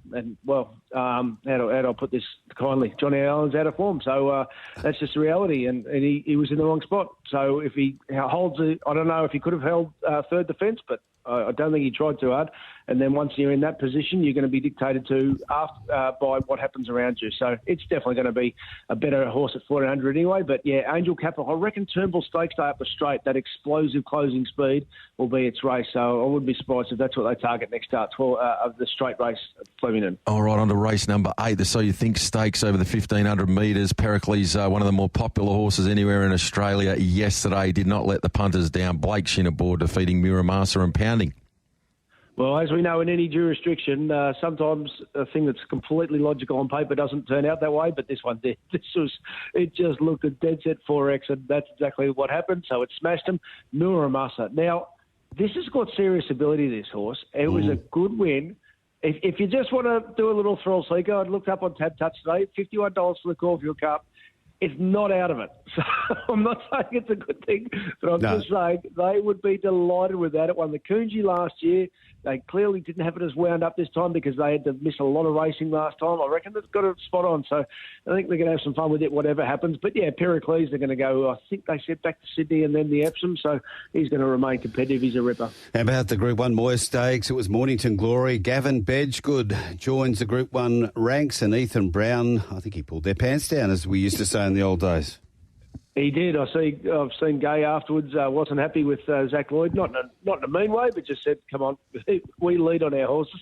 do I put this kindly? Johnny Allen's out of form. So that's just the reality. And he was in the wrong spot. So if he holds it, I don't know if he could have held third defence, but I don't think he tried too hard. And then once you're in that position, you're going to be dictated to by what happens around you. So it's definitely going to be a better horse at 1,400 anyway. But, yeah, Angel Capital, I reckon Turnbull Stakes Day up the straight, that explosive closing speed will be its race. So I wouldn't be surprised if that's what they target next start of the straight race at Flemington. All right, on to race number 8. The So You Think Stakes over the 1,500 metres. Pericles, one of the more popular horses anywhere in Australia yesterday, did not let the punters down. Blake Shin aboard, defeating Miramasa and Pounding. Well, as we know, in any jurisdiction, sometimes a thing that's completely logical on paper doesn't turn out that way, but this one did. It just looked a dead set 4X, and that's exactly what happened. So it smashed him. Muramasa. Now, this has got serious ability, this horse. It was a good win. If you just want to do a little thrill seeker, I looked up on Tab Touch today, $51 for the Caulfield Cup. It's not out of it. So I'm not saying it's a good thing, but I'm just saying they would be delighted with that. It won the Coonji last year. They clearly didn't have it as wound up this time because they had to miss a lot of racing last time. I reckon they've got it spot on. So I think they're going to have some fun with it, whatever happens. But, yeah, Pericles, they're going to go, I think they said back to Sydney and then the Epsom. So he's going to remain competitive. He's a ripper. How about the Group 1 Moir Stakes? It was Mornington Glory. Gavin Bedgegood joins the Group 1 ranks, and Ethan Brown, I think he pulled their pants down, as we used to say in the old days. He did. I've seen Gay afterwards. Wasn't happy with Zach Lloyd. Not in a mean way, but just said, "Come on, we lead on our horses."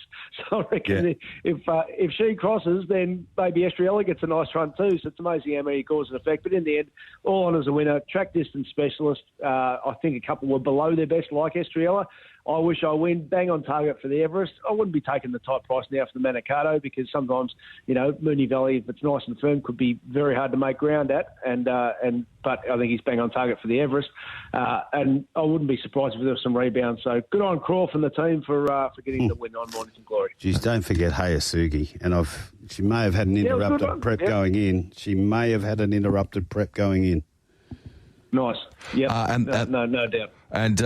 So I reckon if she crosses, then maybe Estriella gets a nice run too. So it's amazing how many cause and effect. But in the end, all on as a winner. Track distance specialist. I think a couple were below their best, like Estriella. I wish I win. Bang on target for the Everest. I wouldn't be taking the type price now for the Manikato because sometimes, Moonee Valley, if it's nice and firm, could be very hard to make ground at. But I think he's bang on target for the Everest. And I wouldn't be surprised if there was some rebounds. So good on Crawford and the team for getting the win on Mornington Glory. Geez, don't forget Hayasugi. And she may have had an interrupted prep going in. She may have had an interrupted prep going in. Nice. Yeah. No doubt. And,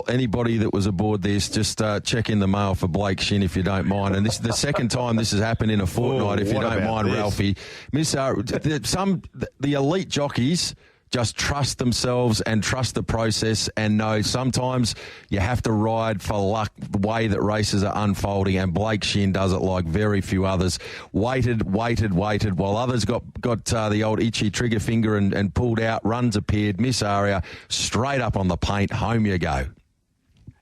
anybody that was aboard this, just check in the mail for Blake Shin if you don't mind. And this is the second time this has happened in a fortnight, if you don't mind, this? Ralphie. The elite jockeys just trust themselves and trust the process and know sometimes you have to ride for luck the way that races are unfolding, and Blake Shin does it like very few others. Waited while others got the old itchy trigger finger and pulled out. Runs appeared, Miss Aria straight up on the paint. Home you go.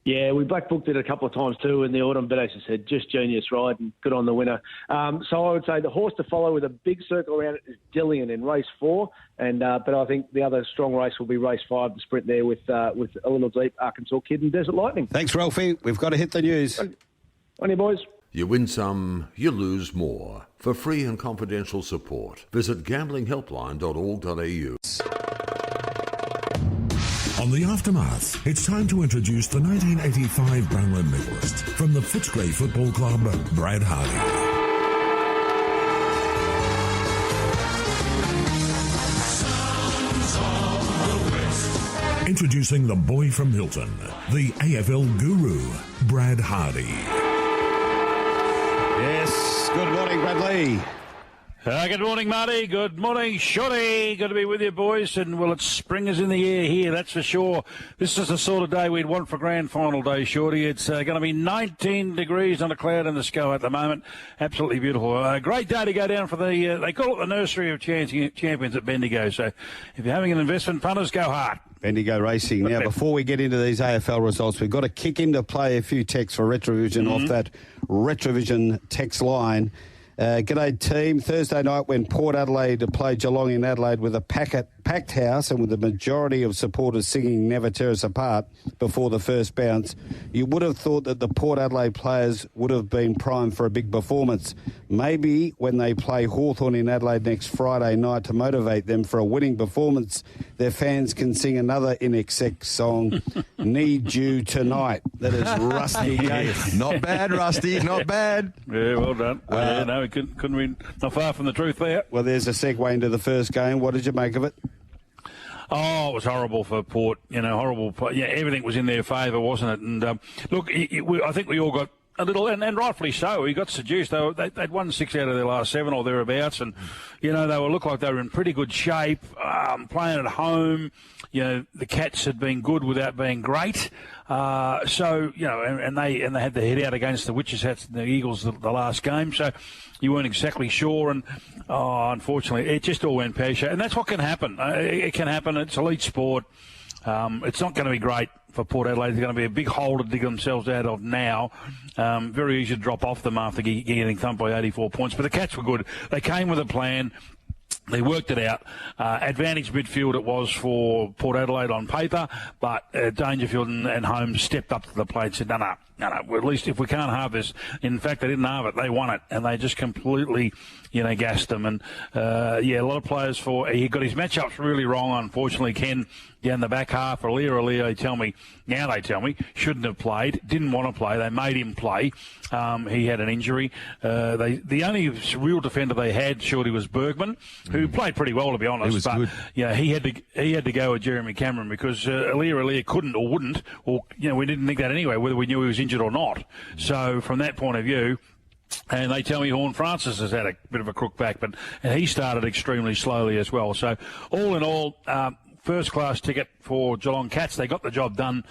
Yeah, we black booked it a couple of times too in the autumn, but as I said, just genius ride and good on the winner. So I would say the horse to follow with a big circle around it is Dillian in race 4, but I think the other strong race will be race 5, the sprint there with a little deep Arkansas Kid and Desert Lightning. Thanks, Ralphie. We've got to hit the news. On you, boys. You win some, you lose more. For free and confidential support, visit gamblinghelpline.org.au. On The Aftermath, it's time to introduce the 1985 Brownlow medalist from the Footscray Football Club, Brad Hardie. Introducing the boy from Hilton, the AFL guru, Brad Hardie. Yes, good morning, Bradley. Good morning, Marty. Good morning, Shortte. Good to be with you, boys. And, well, it's spring is in the air here, that's for sure. This is the sort of day we'd want for grand final day, Shortte. It's going to be 19 degrees on a cloud in the sky at the moment. Absolutely beautiful. Great day to go down for they call it the nursery of champions at Bendigo. So if you're having an investment, punters, go hard. Bendigo Racing. Now, before we get into these AFL results, we've got to kick into play a few texts for Retrovision off that Retrovision text line. G'day, team. Thursday night when Port Adelaide played Geelong in Adelaide with a packed house and with the majority of supporters singing Never Tear Us Apart before the first bounce, you would have thought that the Port Adelaide players would have been primed for a big performance. Maybe when they play Hawthorn in Adelaide next Friday night to motivate them for a winning performance, their fans can sing another INXX song, Need You Tonight. That is Rusty Yates. Not bad, Rusty, not bad. Yeah, well done. Couldn't be not far from the truth there. Well, there's a segue into the first game. What did you make of it? Oh, it was horrible for Port. Horrible. Yeah, everything was in their favour, wasn't it? And look, I think we all got a little, and rightfully so. He got seduced. They'd won 6 out of their last 7 or thereabouts, and they looked like they were in pretty good shape, playing at home. The Cats had been good without being great. And they had the head out against the Witches Hats and the Eagles the last game, so you weren't exactly sure. And unfortunately, it just all went pear-shaped. And that's what can happen. It can happen. It's elite sport. It's not going to be great for Port Adelaide. It's going to be a big hole to dig themselves out of now. Very easy to drop off them after getting thumped by 84 points. But the Cats were good. They came with a plan. They worked it out. Advantage midfield it was for Port Adelaide on paper, but Dangerfield and Holmes stepped up to the plate and said, no, at least if we can't halve this. In fact, they didn't halve it. They won it, and they just completely, gassed them. And, a lot of players he got his matchups really wrong, unfortunately. Ken, down the back half, Alia, they tell me, shouldn't have played, didn't want to play. They made him play. He had an injury. The only real defender they had, Shorty, was Bergman, who played pretty well, to be honest. He was good. He had to go with Jeremy Cameron because Alia couldn't or wouldn't, or we didn't think that anyway, whether we knew he was injured or not. So from that point of view. And they tell me Horn Francis has had a bit of a crook back, and he started extremely slowly as well. So all in all, first-class ticket for Geelong Cats. They got the job done.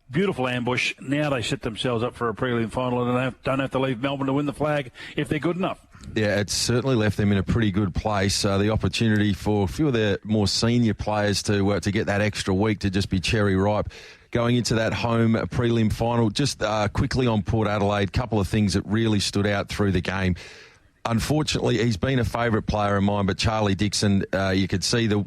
Beautiful ambush. Now they set themselves up for a prelim final and don't have to leave Melbourne to win the flag if they're good enough. Yeah, it's certainly left them in a pretty good place. The opportunity for a few of their more senior players to get that extra week to just be cherry ripe going into that home prelim final. Just quickly on Port Adelaide, couple of things that really stood out through the game. unfortunately, he's been a favourite player of mine, but Charlie Dixon, you could see the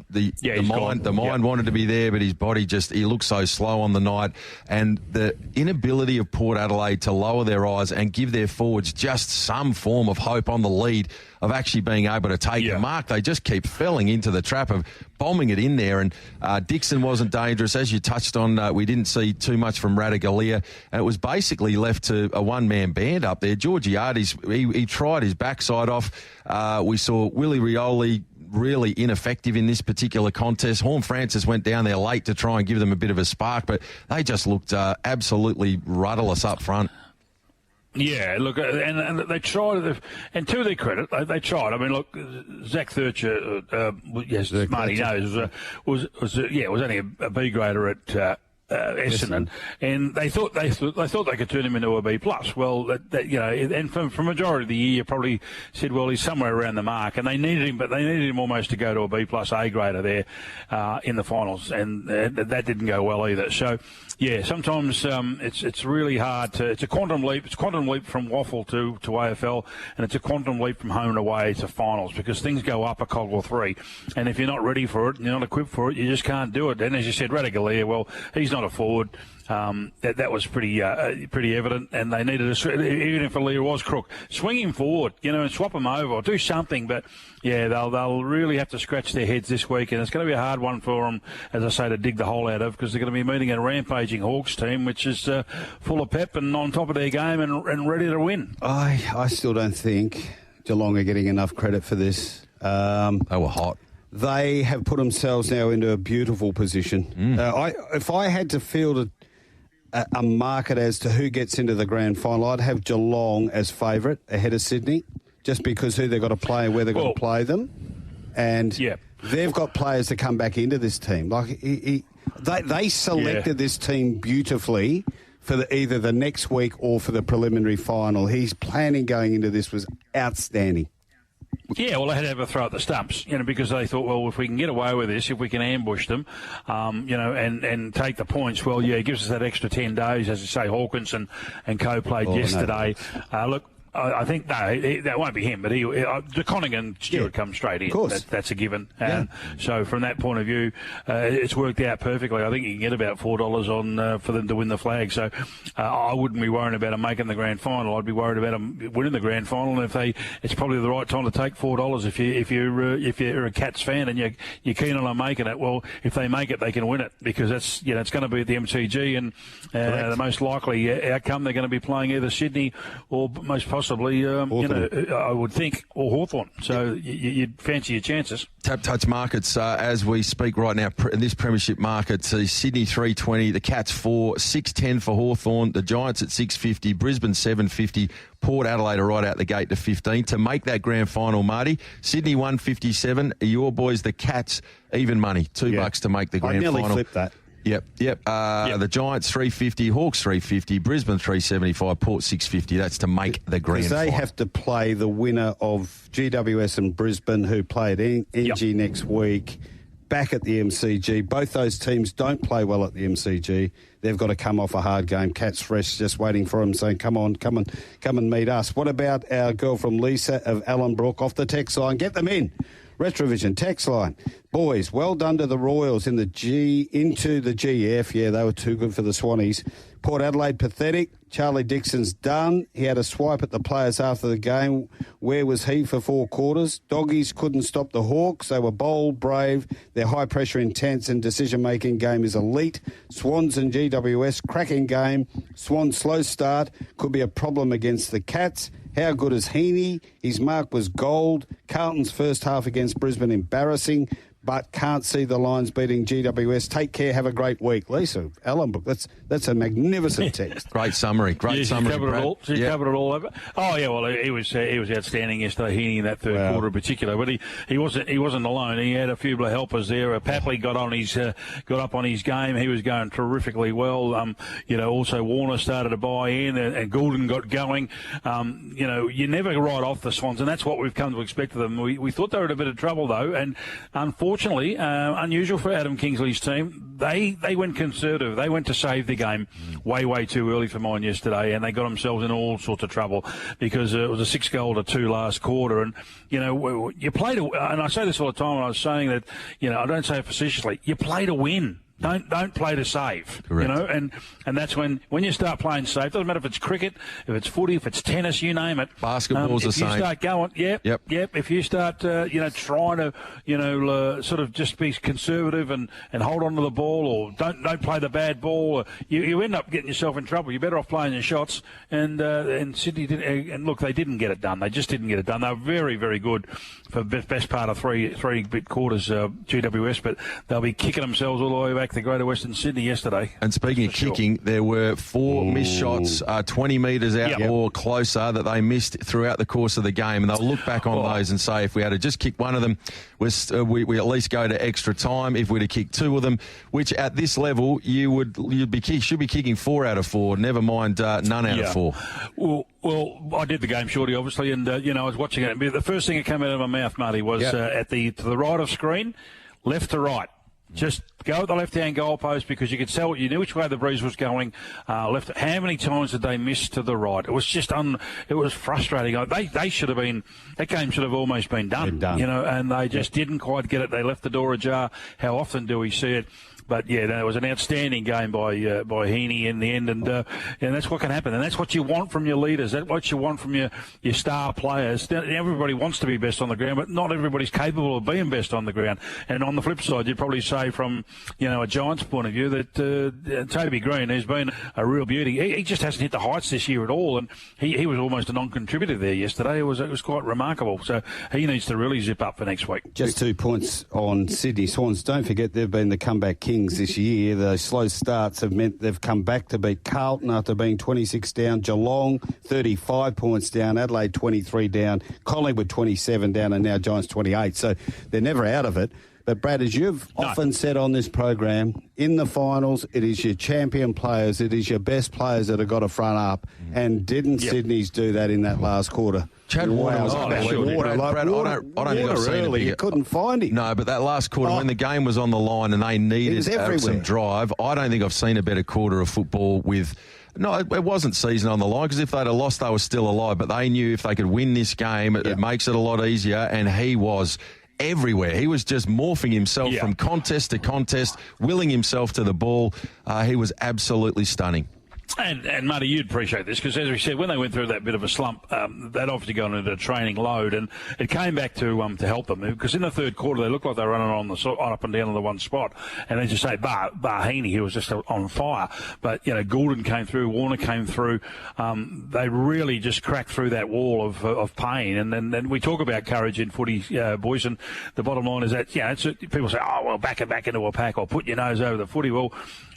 mind wanted to be there, but his body he looked so slow on the night. And the inability of Port Adelaide to lower their eyes and give their forwards just some form of hope on the lead of actually being able to take the mark. They just keep falling into the trap of bombing it in there. And Dixon wasn't dangerous. As you touched on, we didn't see too much from Ratugolea, and it was basically left to a one-man band up there. Georgiades, he tried his backside off. We saw Willie Rioli really ineffective in this particular contest. Horn Francis went down there late to try and give them a bit of a spark, but they just looked absolutely rudderless up front. Yeah, look, and they tried, and to their credit, they tried. I mean, look, Zach Thurcher, yes, Marty knows, was only a B grader at Essendon, and they thought they could turn him into a B plus. Well, and for majority of the year, you probably said, well, he's somewhere around the mark, and they needed him, but they needed him almost to go to a B plus A grader there in the finals, and that didn't go well either. So, yeah, sometimes it's really hard to. It's a quantum leap. It's a quantum leap from waffle to AFL, and it's a quantum leap from home and away to finals, because things go up a cog or three, and if you're not ready for it, and you're not equipped for it, you just can't do it. And as you said, Ratugolea, well, he's not a forward. That was pretty evident, and they needed even if Aaliyah was crook, swing him forward, and swap him over or do something. But yeah, they'll really have to scratch their heads this week, and it's going to be a hard one for them, as I say, to dig the hole out of, because they're going to be meeting a rampaging Hawks team, which is full of pep and on top of their game and ready to win. I still don't think Geelong are getting enough credit for this. They were hot. They have put themselves now into a beautiful position. If I had to field a market as to who gets into the grand final, I'd have Geelong as favourite ahead of Sydney, just because who they've got to play and where they've got to play them. And they've got players to come back into this team. Like they selected this team beautifully for either the next week or for the preliminary final. His planning going into this was outstanding. Yeah, well, they had to have a throw at the stumps, because they thought, well, if we can get away with this, if we can ambush them, and take the points, well, yeah, it gives us that extra 10 days, as you say. Hawkins and co played yesterday. No. Look, I think, no, that won't be him, but DeConning and Stuart come straight in. Of course. That's a given. And so from that point of view, it's worked out perfectly. I think you can get about $4 on for them to win the flag. So I wouldn't be worrying about them making the grand final. I'd be worried about them winning the grand final. And it's probably the right time to take $4 if you're a Cats fan and you're keen on them making it. Well, if they make it, they can win it, because that's it's going to be at the MCG, and the most likely outcome, they're going to be playing either Sydney or most possibly, I would think, or Hawthorn. So you'd fancy your chances. Tap touch markets as we speak right now. In this premiership market, Sydney 320, the Cats 4, 610 for Hawthorn, the Giants at 650, Brisbane 750, Port Adelaide are right out the gate to 15 to make that grand final. Marty, Sydney 157. Your boys, the Cats, even money, $2 to make the grand final. I nearly flipped that. Yep. The Giants 350, Hawks 350, Brisbane 375, Port 650. That's to make the grand final. They have to play the winner of GWS and Brisbane, who play at NG next week, back at the MCG. Both those teams don't play well at the MCG. They've got to come off a hard game. Cats fresh, just waiting for them, saying, come and meet us. What about our girl from Lisa of Allenbrook off the text line? Get them in. Retrovision text line. Boys, well done to the Royals into the GF. Yeah, they were too good for the Swannies. Port Adelaide, pathetic. Charlie Dixon's done. He had a swipe at the players after the game. Where was he for 4 quarters? Doggies couldn't stop the Hawks. They were bold, brave. Their high-pressure, intense and decision-making game is elite. Swans and GWS, cracking game. Swans slow start. Could be a problem against the Cats. How good is Heaney? His mark was gold. Carlton's first half against Brisbane, embarrassing, but can't see the Lions beating GWS. Take care. Have a great week. Lisa Ellenbrook, that's a magnificent text. Great summary. Great summary. She covered it all over. Oh yeah, well he was outstanding yesterday. Heaney in that third quarter in particular, but he wasn't alone. He had a few helpers there. Papley got up on his game. He was going terrifically well. Also Warner started to buy in, and Goulden got going. You never write off the Swans, and that's what we've come to expect of them. We thought they were in a bit of trouble though, and unfortunately, unfortunately, unusual for Adam Kingsley's team, they went conservative. They went to save the game way too early for mine yesterday, and they got themselves in all sorts of trouble because it was a 6-2 last quarter. And, you play to, and I say this all the time, and I was saying that, I don't say it facetiously, you play to win. Don't play to save, Correct. and that's when you start playing safe. Doesn't matter if it's cricket, if it's footy, if it's tennis, you name it. Basketball's the same. If you start going, yep. If you start, trying to, sort of just be conservative and hold on to the ball, or don't play the bad ball, you end up getting yourself in trouble. You're better off playing your shots. And Sydney did, and look, they didn't get it done. They just didn't get it done. They were very, very good for the best part of three bit quarters, GWS, but they'll be kicking themselves all the way back to Greater Western Sydney yesterday. And speaking of kicking, there were 4 missed shots, 20 metres out or closer, that they missed throughout the course of the game. And they'll look back on those and say, if we had to just kick one of them, we at least go to extra time. If we'd have kicked 2 of them, which at this level should be kicking 4 out of 4. Never mind none out of 4. Well, I did the game, Shorty, obviously, and I was watching it. The first thing that came out of my mouth, Marty, was to the right of screen, left to right. Just go at the left-hand goalpost because you could tell, you knew which way the breeze was going. Left. How many times did they miss to the right? It was just it was frustrating. They should have been, that game should have almost been done. And they just didn't quite get it. They left the door ajar. How often do we see it? But, it was an outstanding game by Heaney in the end, and that's what can happen. And that's what you want from your leaders. That's what you want from your star players. Everybody wants to be best on the ground, but not everybody's capable of being best on the ground. And on the flip side, you'd probably say from, a Giants point of view that Toby Green has been a real beauty. He just hasn't hit the heights this year at all, and he was almost a non-contributor there yesterday. It was quite remarkable. So he needs to really zip up for next week. Just 2 points on Sydney Swans. Don't forget they've been the comeback kings this year. The slow starts have meant they've come back to beat Carlton after being 26 down, Geelong 35 points down, Adelaide 23 down, Collingwood 27 down, and now Giants 28. So they're never out of it. But, Brad, as you've often said on this program, in the finals, it is your champion players, it is your best players that have got to front up. And didn't Sydney's do that in that last quarter? Chad Warner was unbelievable. Brad, I don't think I've seen it. You couldn't find him. No, but that last quarter, when the game was on the line and they needed some drive, I don't think I've seen a better quarter of football with... No, it wasn't season on the line, because if they'd have lost, they were still alive. But they knew if they could win this game, it makes it a lot easier, and he was everywhere. He was just morphing himself from contest to contest, willing himself to the ball. He was absolutely stunning. And Marty, you'd appreciate this because, as we said, when they went through that bit of a slump, they'd obviously gone into a training load, and it came back to help them, because in the third quarter they looked like they were running on up and down on the one spot. And as you say, bar Heaney, who was just on fire, but Goulden came through, Warner came through. They really just cracked through that wall of pain. And then we talk about courage in footy, boys, and the bottom line is that people say, oh well, back into a pack or put your nose over the footy. Well,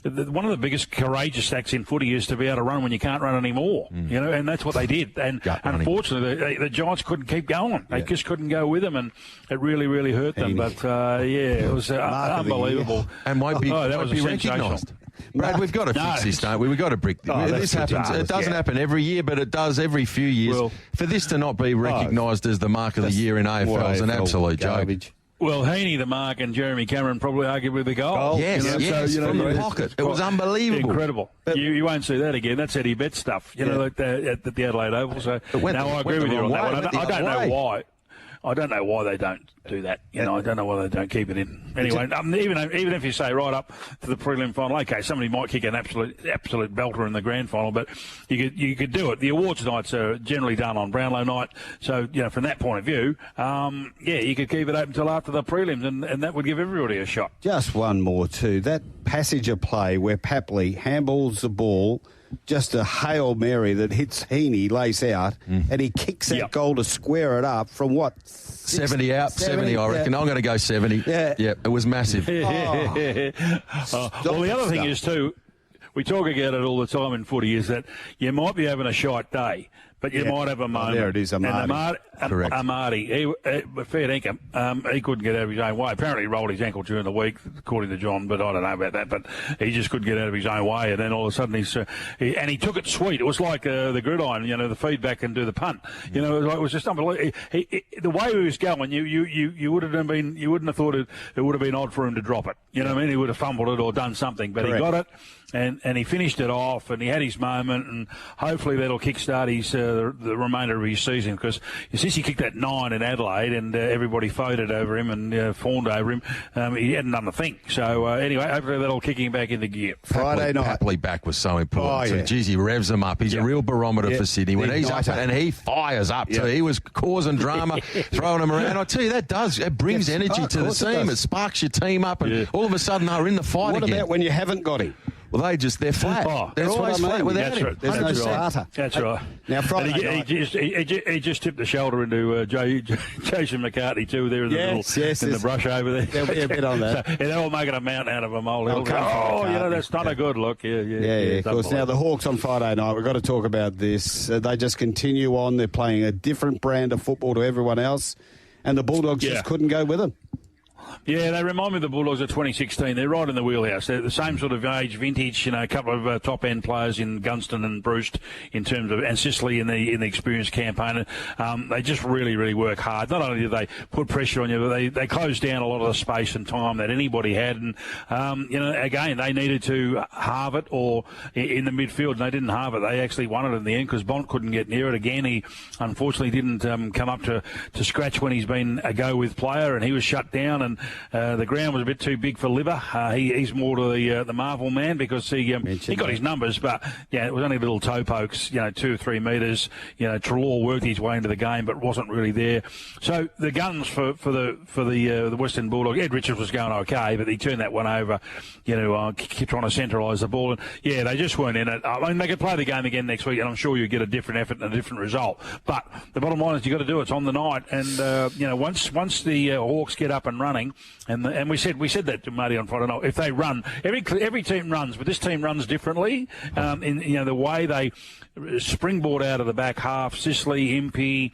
one of the biggest courageous acts in footy is to be able to run when you can't run anymore, and that's what they did. And unfortunately, the Giants couldn't keep going. They just couldn't go with them, and it really, really hurt them. But, it was unbelievable. And might be recognised. Brad, we've got to fix this, don't we? We've got to brick this. This happens. It doesn't happen every year, but it does every few years. Well, for this to not be recognised as the mark of the year in AFL is an absolute joke. Well, Heaney, the mark, and Jeremy Cameron probably arguably the goal. Yes, from the pocket. It was unbelievable. Incredible. You won't see that again. That's Eddie Betts stuff, like at the Adelaide Oval. So I agree with you on that one. I don't know why. I don't know why they don't do that. I don't know why they don't keep it in. Anyway, even if you say right up to the prelim final, okay, somebody might kick an absolute belter in the grand final, but you could do it. The awards nights are generally done on Brownlow night, so from that point of view, you could keep it open until after the prelims, and that would give everybody a shot. Just one more too. That passage of play where Papley handballs the ball. Just a Hail Mary that hits Heaney, lays out, and he kicks that goal to square it up from what? 70 out, 70 I reckon. I'm going to go 70. Yeah, it was massive. Well, the other thing is too, we talk about it all the time in footy, is that you might be having a shite day, but you might have a moment. There it is, a Marty. Correct. A Marty. Fair dinkum. He couldn't get out of his own way. Apparently he rolled his ankle during the week, according to John, but I don't know about that. But he just couldn't get out of his own way, and then all of a sudden he took it sweet. It was like the gridiron, the feedback and do the punt. It was just unbelievable. The way he was going, you wouldn't have thought it would have been odd for him to drop it. You know what I mean? He would have fumbled it or done something, but Correct. He got it. And he finished it off, and he had his moment, and hopefully that'll kickstart his the remainder of his season, because since he kicked that 9 in Adelaide and everybody voted over him and fawned over him, he hadn't done a thing. So anyway, hopefully that'll kick him back into gear. Friday night. Happily back was so important. So, geez, he revs him up. He's a real barometer for Sydney. When he's up, and he fires up too. He was causing drama, throwing him around. I tell you, it brings energy to the team. It sparks your team up, and all of a sudden they're in the fight again. What about when you haven't got him? Well, they're flat. They're always flat without him. There's no starter. That's right. Now, Friday night. He just tipped the shoulder into Jason McCartney too there in the brush over there. There'll be a bit on that. They're all making a mountain out of a molehill. That's not a good look. Yeah, of course. Now, the Hawks on Friday night, we've got to talk about this. They just continue on. They're playing a different brand of football to everyone else, and the Bulldogs just couldn't go with them. Yeah, they remind me of the Bulldogs of 2016. They're right in the wheelhouse. They're the same sort of age, vintage. A couple of top-end players in Gunston and Bruce in terms of, and Sicily in the experienced campaign. They just really, really work hard. Not only do they put pressure on you, but they close down a lot of the space and time that anybody had. And again, they needed to halve it or in the midfield, and they didn't halve it. They actually won it in the end because Bont couldn't get near it again. He unfortunately didn't come up to scratch when he's been a go-with player, and he was shut down. And the ground was a bit too big for Liver. He's more to the Marvel man because he got his numbers, but it was only little toe pokes, 2 or 3 metres. Treloar worked his way into the game, but wasn't really there. So the guns for the Western Bulldogs. Ed Richards was going okay, but he turned that one over. Trying to centralise the ball, and they just weren't in it. I mean, they could play the game again next week, and I'm sure you get a different effort and a different result. But the bottom line is you got to do it. It's on the night, and once the Hawks get up and running. And we said that to Marty on Friday night. If they run, every team runs, but this team runs differently. In the way they springboard out of the back half, Sicily, Impey,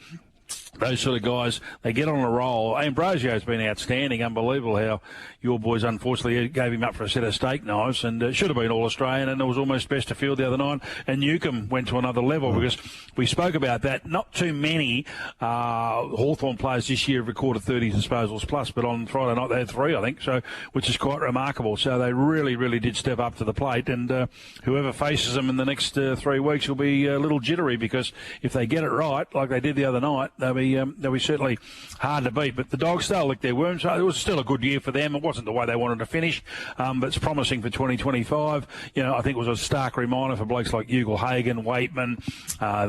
those sort of guys, they get on a roll. Ambrosio's been outstanding, unbelievable how your boys unfortunately gave him up for a set of steak knives, and should have been All-Australian, and it was almost best of field the other night. And Newcombe went to another level because we spoke about that. Not too many Hawthorn players this year have recorded 30 disposals plus, but on Friday night they had 3, I think, so which is quite remarkable. So they really, really did step up to the plate, and whoever faces them in the next 3 weeks will be a little jittery because if they get it right, like they did the other night, they'll be certainly hard to beat. But the Dogs still licked their worms. So it was still a good year for them. It wasn't the way they wanted to finish, but it's promising for 2025. I think it was a stark reminder for blokes like Ugle-Hagan, Waitman,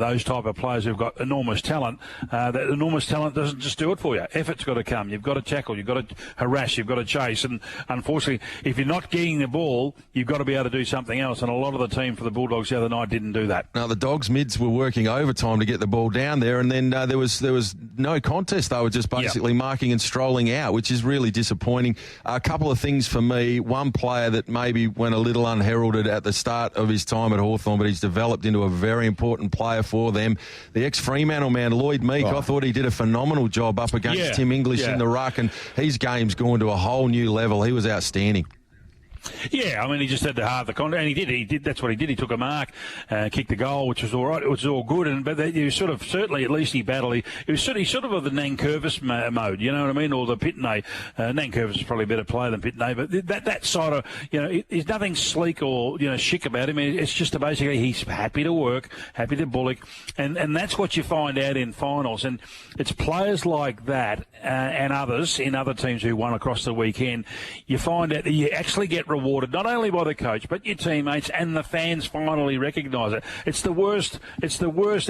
those type of players who've got enormous talent. That enormous talent doesn't just do it for you. Effort's got to come. You've got to tackle. You've got to harass. You've got to chase. And unfortunately, if you're not getting the ball, you've got to be able to do something else. And a lot of the team for the Bulldogs the other night didn't do that. Now, the Dogs mids were working overtime to get the ball down there, and then there was no contest. They were just basically marking and strolling out, which is really disappointing. A couple of things for me. One player that maybe went a little unheralded at the start of his time at Hawthorn, but he's developed into a very important player for them. The ex-Fremantle man, Lloyd Meek, I thought he did a phenomenal job up against Tim English in the ruck, and his game's gone to a whole new level. He was outstanding. Yeah, I mean, he just had to halve the contact, and he did. That's what he did. He took a mark, kicked the goal, which was all right. It was all good, but he was sort of, certainly, at least he battled. He was sort of the Nankervis mode, you know what I mean, or the Pitney. Nankervis is probably a better player than Pitney, but that side of, there's nothing sleek or chic about him. It's just basically he's happy to work, happy to bullock, and that's what you find out in finals. And it's players like that and others in other teams who won across the weekend. You find out that you actually get rewarded not only by the coach but your teammates, and the fans finally recognise it. It's the worst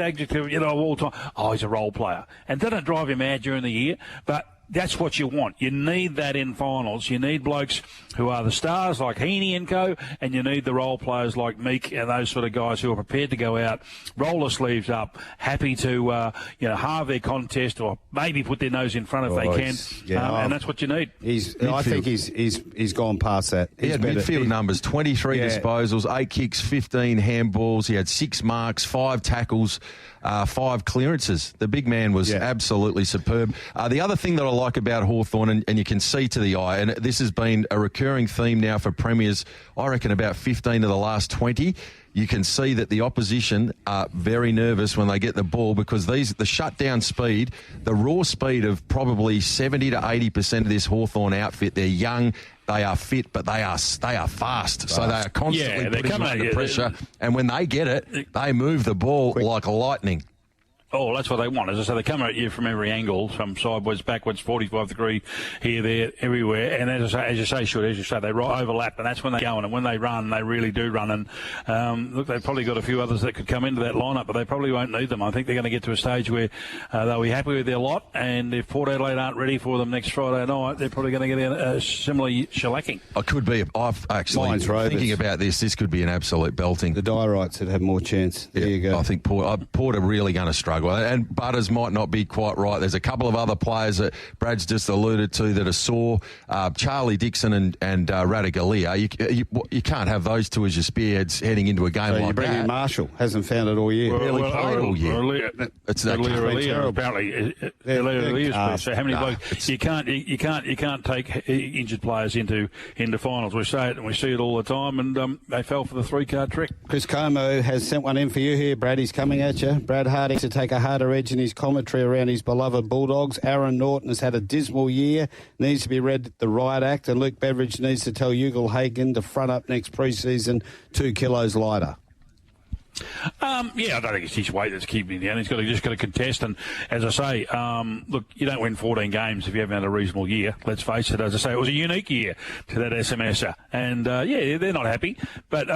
adjective of all time. Oh, he's a role player, and doesn't it drive you mad during the year? But that's what you want. You need that in finals. You need blokes who are the stars like Heaney and co, and you need the role players like Meek and those sort of guys who are prepared to go out, roll their sleeves up, happy to halve their contest or maybe put their nose in front if they can. And that's what you need. I think he's gone past that. He had midfield numbers, 23 disposals, 8 kicks, 15 handballs. He had 6 marks, 5 tackles, 5 clearances. The big man was absolutely superb. The other thing that I like about Hawthorn, and you can see to the eye, and this has been a recurring theme now for premiers, I reckon about 15 of the last 20, you can see that the opposition are very nervous when they get the ball because the shutdown speed, the raw speed of probably 70 to 80% of this Hawthorn outfit, they're young, they are fit, but they are fast. So they are constantly putting them under pressure. And when they get it, they move the ball like lightning. Oh, that's what they want. As I say, they come at you from every angle, from sideways, backwards, 45-degree, here, there, everywhere. And as you say, they overlap, and that's when they go. And when they run, they really do run. And look, they've probably got a few others that could come into that lineup, but they probably won't need them. I think they're going to get to a stage where they'll be happy with their lot. And if Port Adelaide aren't ready for them next Friday night, they're probably going to get a similar shellacking. I could be. I've actually thinking about this. This could be an absolute belting. The Diorites would have more chance. There you go. I think Port are really going to struggle. And Butters might not be quite right. There's a couple of other players that Brad's just alluded to that are sore. Charlie Dixon and Radagalia. You can't have those two as your spearheads heading into a game like that. You bring in Marshall. Hasn't found it all year. Barely played all year. It's apparently. So how many blokes? You can't take injured players into finals. We say it and we see it all the time. And they fell for the 3-card trick. Chris Como has sent one in for you here. Brad, he's coming at you. Brad Hardie to take a harder edge in his commentary around his beloved Bulldogs. Aaron Norton has had a dismal year, needs to be read the riot act, and Luke Beveridge needs to tell Ugle-Hagan to front up next pre-season 2 kilos lighter. I don't think it's his weight that's keeping him down. He's just got to contest. And as I say, look, you don't win 14 games if you haven't had a reasonable year. Let's face it. As I say, it was a unique year to that SMSer. And, they're not happy. But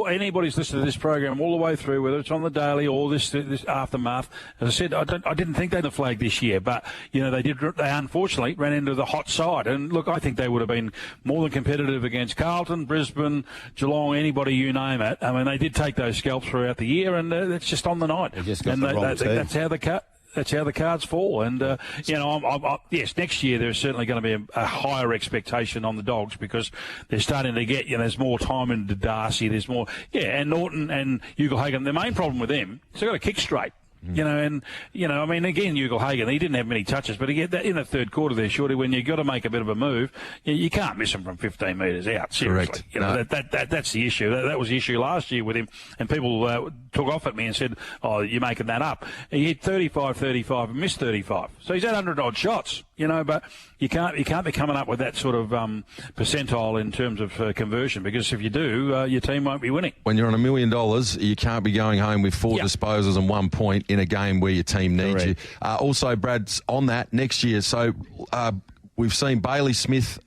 anybody's listened to this program all the way through, whether it's on the daily or this aftermath, as I said, I didn't think they'd have flagged this year. But, they unfortunately ran into the hot side. And, look, I think they would have been more than competitive against Carlton, Brisbane, Geelong, anybody, you name it. I mean, they did take those scalps throughout the year, and that's just on the night. That's how the cards fall. And, yes, next year there's certainly going to be a higher expectation on the Dogs because they're starting to get, there's more time into Darcy. There's more, and Norton and Ugle-Hagan. The main problem with them is they've got to kick straight. Again, Ugle-Hagan, he didn't have many touches, but in the third quarter there, Shorty, when you've got to make a bit of a move, you can't miss him from 15 metres out, seriously. Correct. That's the issue. That was the issue last year with him, and people took off at me and said, you're making that up. He hit 35 and missed 35. So he's had 100-odd shots, but you can't be coming up with that sort of percentile in terms of conversion, because if you do, your team won't be winning. When you're on $1 million, you can't be going home with 4 disposals and 1 point in a game where your team needs you. Also, Brad's on that next year. So we've seen Bailey Smith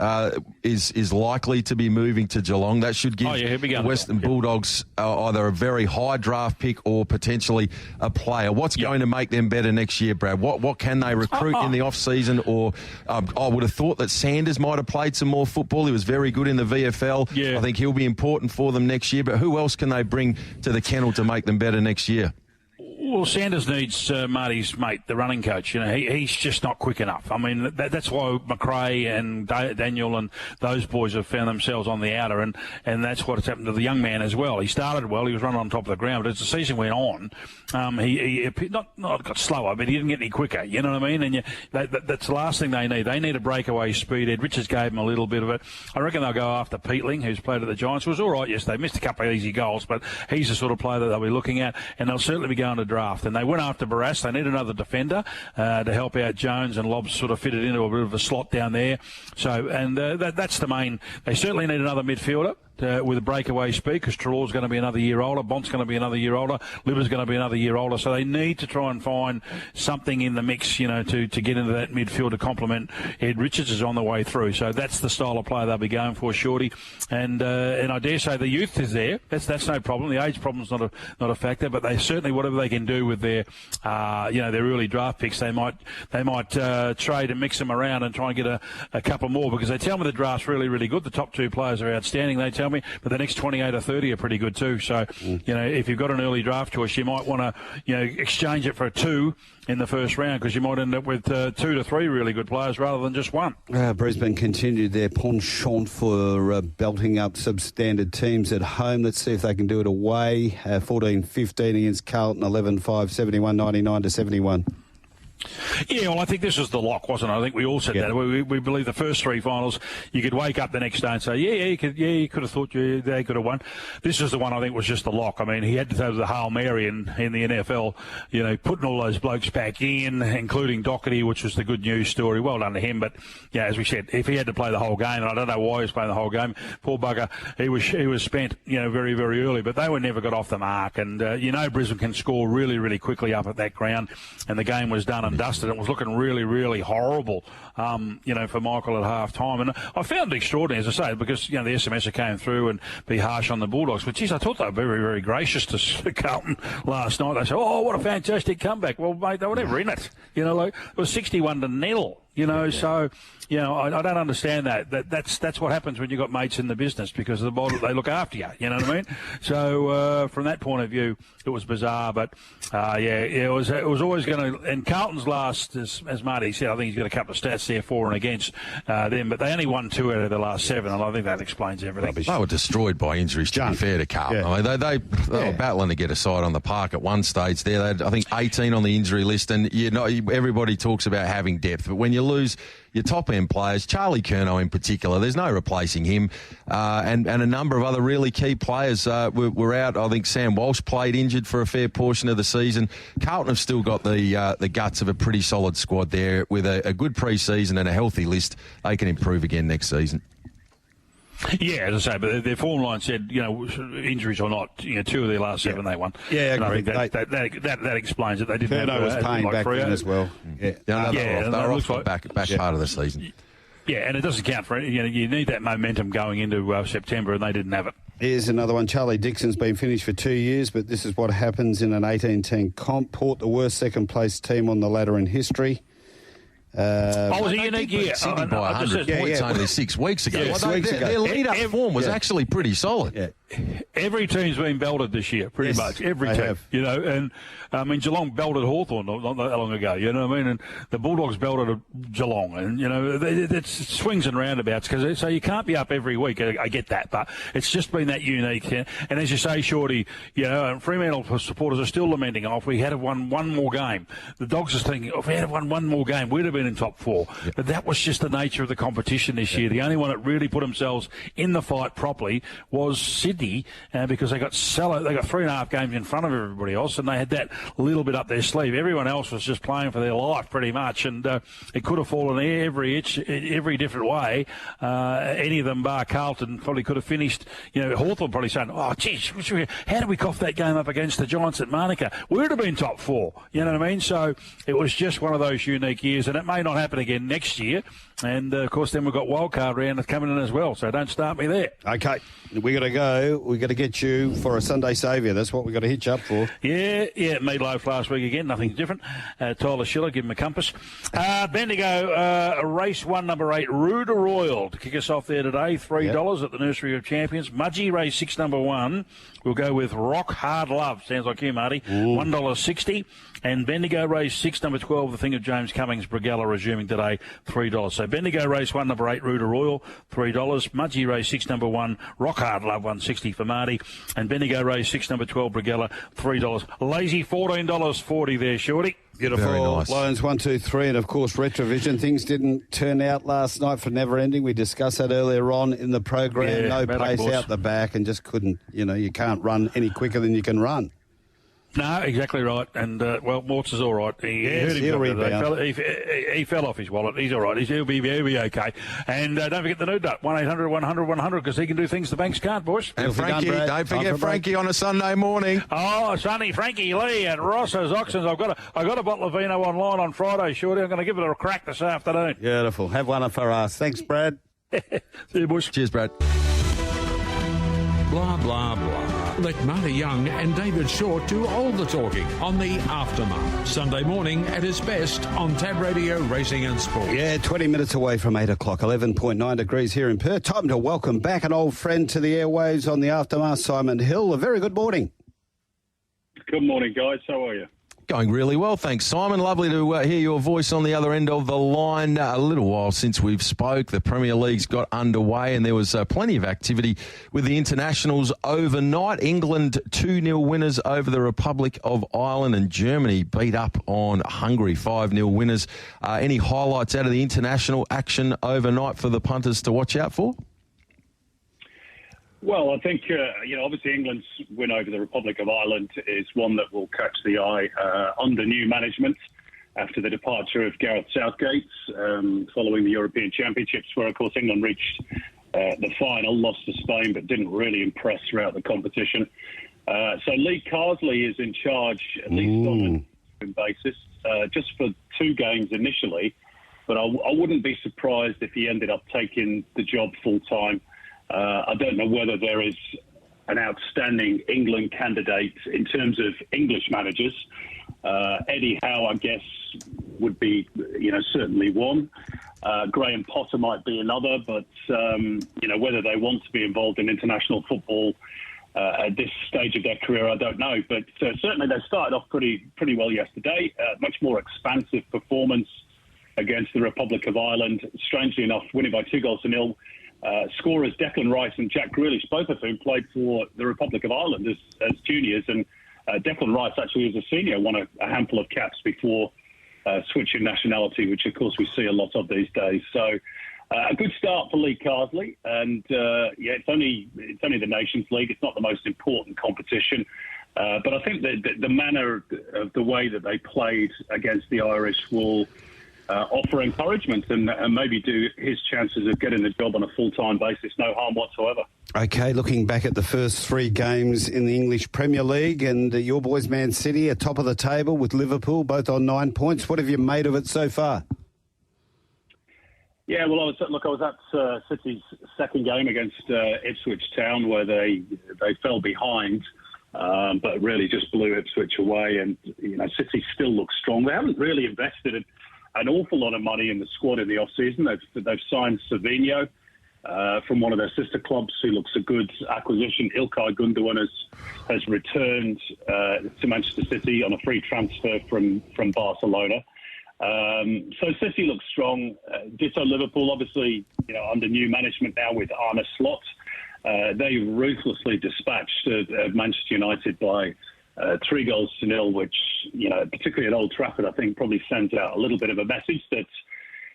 is likely to be moving to Geelong. That should give the Western Bulldogs either a very high draft pick or potentially a player. What's going to make them better next year, Brad? What can they recruit in the off-season? Or I would have thought that Sanders might have played some more football. He was very good in the VFL. Yeah. I think he'll be important for them next year. But who else can they bring to the kennel to make them better next year? Well, Sanders needs Marty's mate, the running coach. He's just not quick enough. I mean, that's why McRae and Daniel and those boys have found themselves on the outer, and that's what's happened to the young man as well. He started well, he was running on top of the ground, but as the season went on, he not got slower, but he didn't get any quicker. You know what I mean? And that's the last thing they need. They need a breakaway speed. Ed Richards gave them a little bit of it. I reckon they'll go after Peatling, who's played at the Giants. It was all right yesterday. Missed a couple of easy goals, but he's the sort of player that they'll be looking at, and they'll certainly be going to draft. And they went after Barras. They need another defender to help out Jones, and Lobbs sort of fitted into a bit of a slot down there. So, and that's the main. They certainly need another midfielder. with a breakaway speed, because Trelaw's going to be another year older, Bont's going to be another year older, Libber's going to be another year older, so they need to try and find something in the mix, to get into that midfield to complement Ed Richards is on the way through. So that's the style of play they'll be going for, Shorty. And I dare say the youth is there. That's no problem. The age problem's not a factor, but they certainly, whatever they can do with their their early draft picks, they might trade and mix them around and try and get a couple more, because they tell me the draft's really, really good. The top 2 players are outstanding, they tell me, but the next 28 or 30 are pretty good too. So, if you've got an early draft choice, you might want to, exchange it for a 2 in the first round, because you might end up with 2 to 3 really good players rather than just 1. Brisbane continued their penchant for belting up substandard teams at home. Let's see if they can do it away. 14-15 against Carlton, 11-5, 71-99 to 71. Yeah, well, I think this was the lock, wasn't it? I think we all said that. We believe the first 3 finals, you could wake up the next day and say, you could have thought they could have won. This was the one I think was just the lock. I mean, he had to throw the Hail Mary in the NFL, putting all those blokes back in, including Doherty, which was the good news story. Well done to him. But, as we said, if he had to play the whole game, and I don't know why he was playing the whole game, poor bugger, he was spent, very, very early. But they never got off the mark. And, Brisbane can score really, really quickly up at that ground. And the game was done and dusted. It was looking really, really horrible, for Michael at half time. And I found it extraordinary, as I say, because, the SMS came through and be harsh on the Bulldogs. But, geez, I thought they were very, very gracious to Carlton last night. They said, oh, what a fantastic comeback. Well, mate, they were never in it. It was 61-0. So, I don't understand that. That's what happens when you've got mates in the business, because they look after you. You know what I mean? So, from that point of view, it was bizarre. But, it was always going to. And Carlton's last, as Marty said, I think he's got a couple of stats there for and against them. But they only won 2 out of the last 7, and I think that explains everything. They were destroyed by injuries, to be fair to Carlton. Yeah. I mean, they were battling to get a side on the park at one stage there. They had, I think, 18 on the injury list, and everybody talks about having depth. But when you lose your top-end players, Charlie Curnow in particular, there's no replacing him, and a number of other really key players were out. I think Sam Walsh played injured for a fair portion of the season. Carlton have still got the guts of a pretty solid squad there. With a good pre-season and a healthy list, they can improve again next season. Yeah, as I say, but their form line said, injuries or not, 2 of their last 7 they won. Yeah, I agree. I think that explains it. They didn't have was paying back then as well. They were off the back part of the season. Yeah, and it doesn't count for you need that momentum going into September, and they didn't have it. Here's another one. Charlie Dixon's been finished for 2 years, but this is what happens in an 18-team comp. Port, the worst second-place team on the ladder in history. It was a unique year. Sydney by 100 points only 6 weeks ago. Their lead-up form was actually pretty solid. Yeah. Every team's been belted this year, pretty much. Every team. And Geelong belted Hawthorn not that long ago, you know what I mean? And the Bulldogs belted Geelong. And, it swings and roundabouts, so you can't be up every week. I get that, but it's just been that unique. And as you say, Shorty, Fremantle supporters are still lamenting, if we had won one more game. The Dogs are thinking, if we had won one more game, we'd have been in top 4. Yeah. But that was just the nature of the competition this year. The only one that really put themselves in the fight properly was Sydney, because they got 3.5 games in front of everybody else, and they had that little bit up their sleeve. Everyone else was just playing for their life pretty much, and it could have fallen every different way. Any of them, bar Carlton, probably could have finished. Hawthorn probably saying, "Oh, geez, how did we cough that game up against the Giants at Manuka? We would have been top 4." You know what I mean? So it was just one of those unique years, and it may not happen again next year. And, of course, then we've got wildcard round coming in as well, so don't start me there. Okay, we got to go. We got to get you for a Sunday saviour. That's what we got to hitch up for. Yeah, meatloaf last week again, nothing different. Tyler Schiller, give him a compass. Bendigo, race 1, number 8, Rue de Royal, to kick us off there today, $3 at the Nursery of Champions. Mudgee, race 6, number 1. We'll go with Rock Hard Love. Sounds like you, Marty. $1.60. And Bendigo race 6, number 12, The Thing of James Cummings, Brigella, resuming today, $3. So Bendigo race 1, number 8, Rue de Royal, $3. Mudgee race 6, number 1, Rock Hard Love, $1.60 for Marty. And Bendigo race 6, number 12, Brigella, $3. Lazy $14.40 there, Shorty. Beautiful. Very nice. Lions 1, 2, 3, and of course Retrovision. Things didn't turn out last night for Never Ending. We discussed that earlier on in the program. No pace out the back, and just couldn't. You can't run any quicker than you can run. No, exactly right. And, Mortz is all right. He'll rebound. He fell off his wallet. He's all right. He'll be okay. And don't forget the nude up, 1-800-100-100, because he can do things the banks can't, boys. And Frankie, don't forget Frankie on a Sunday morning. Oh, Sonny, Frankie Lee at Ross's Auctions. I've got a bottle of vino online on Friday, Shorty. I'm going to give it a crack this afternoon. Beautiful. Have one for us. Thanks, Brad. See you, boys. Cheers, Brad. Blah, blah, blah. Let Marty Young and David Shortte do all the talking on the Aftermath. Sunday morning at its best on Tab Radio Racing and Sport. Yeah, 20 minutes away from 8 o'clock, 11.9 degrees here in Perth. Time to welcome back an old friend to the airwaves on the Aftermath, Simon Hill. A very good morning. Good morning, guys. How are you? Going really well, thanks, Simon. Lovely to hear your voice on the other end of the line. A little while since we've spoke. The Premier League's got underway and there was plenty of activity with the internationals overnight. England 2-0 winners over the Republic of Ireland, and Germany beat up on Hungary 5-0 winners. Any highlights out of the international action overnight for the punters to watch out for? Well, I think, obviously England's win over the Republic of Ireland is one that will catch the eye under new management after the departure of Gareth Southgate following the European Championships, where, of course, England reached the final, lost to Spain, but didn't really impress throughout the competition. So Lee Carsley is in charge, at least on a basis, just for 2 games initially, but I wouldn't be surprised if he ended up taking the job full-time. I don't know whether there is an outstanding England candidate in terms of English managers. Eddie Howe, I guess, would be, certainly one. Graham Potter might be another, but, whether they want to be involved in international football at this stage of their career, I don't know. But certainly they started off pretty well yesterday. Much more expansive performance against the Republic of Ireland. Strangely enough, winning by 2-0. Scorers Declan Rice and Jack Grealish, both of whom played for the Republic of Ireland as juniors. And Declan Rice, actually, as a senior, won a handful of caps before switching nationality, which, of course, we see a lot of these days. So a good start for Lee Carsley. And, it's only the Nations League. It's not the most important competition. But I think that the manner of the way that they played against the Irish will offer encouragement and maybe do his chances of getting the job on a full-time basis no harm whatsoever. OK, looking back at the first 3 games in the English Premier League, and your boys Man City are top of the table with Liverpool, both on 9 points. What have you made of it so far? Yeah, well, I was at City's second game against Ipswich Town, where they fell behind, but really just blew Ipswich away. And, City still looks strong. They haven't really invested in an awful lot of money in the squad in the off-season. They've signed Savinho from one of their sister clubs, who looks a good acquisition. Ilkay Gundogan has returned to Manchester City on a free transfer from Barcelona. So City looks strong. Ditto Liverpool, obviously, under new management now with Arne Slot. They ruthlessly dispatched Manchester United by 3-0, which, particularly at Old Trafford, I think probably sends out a little bit of a message that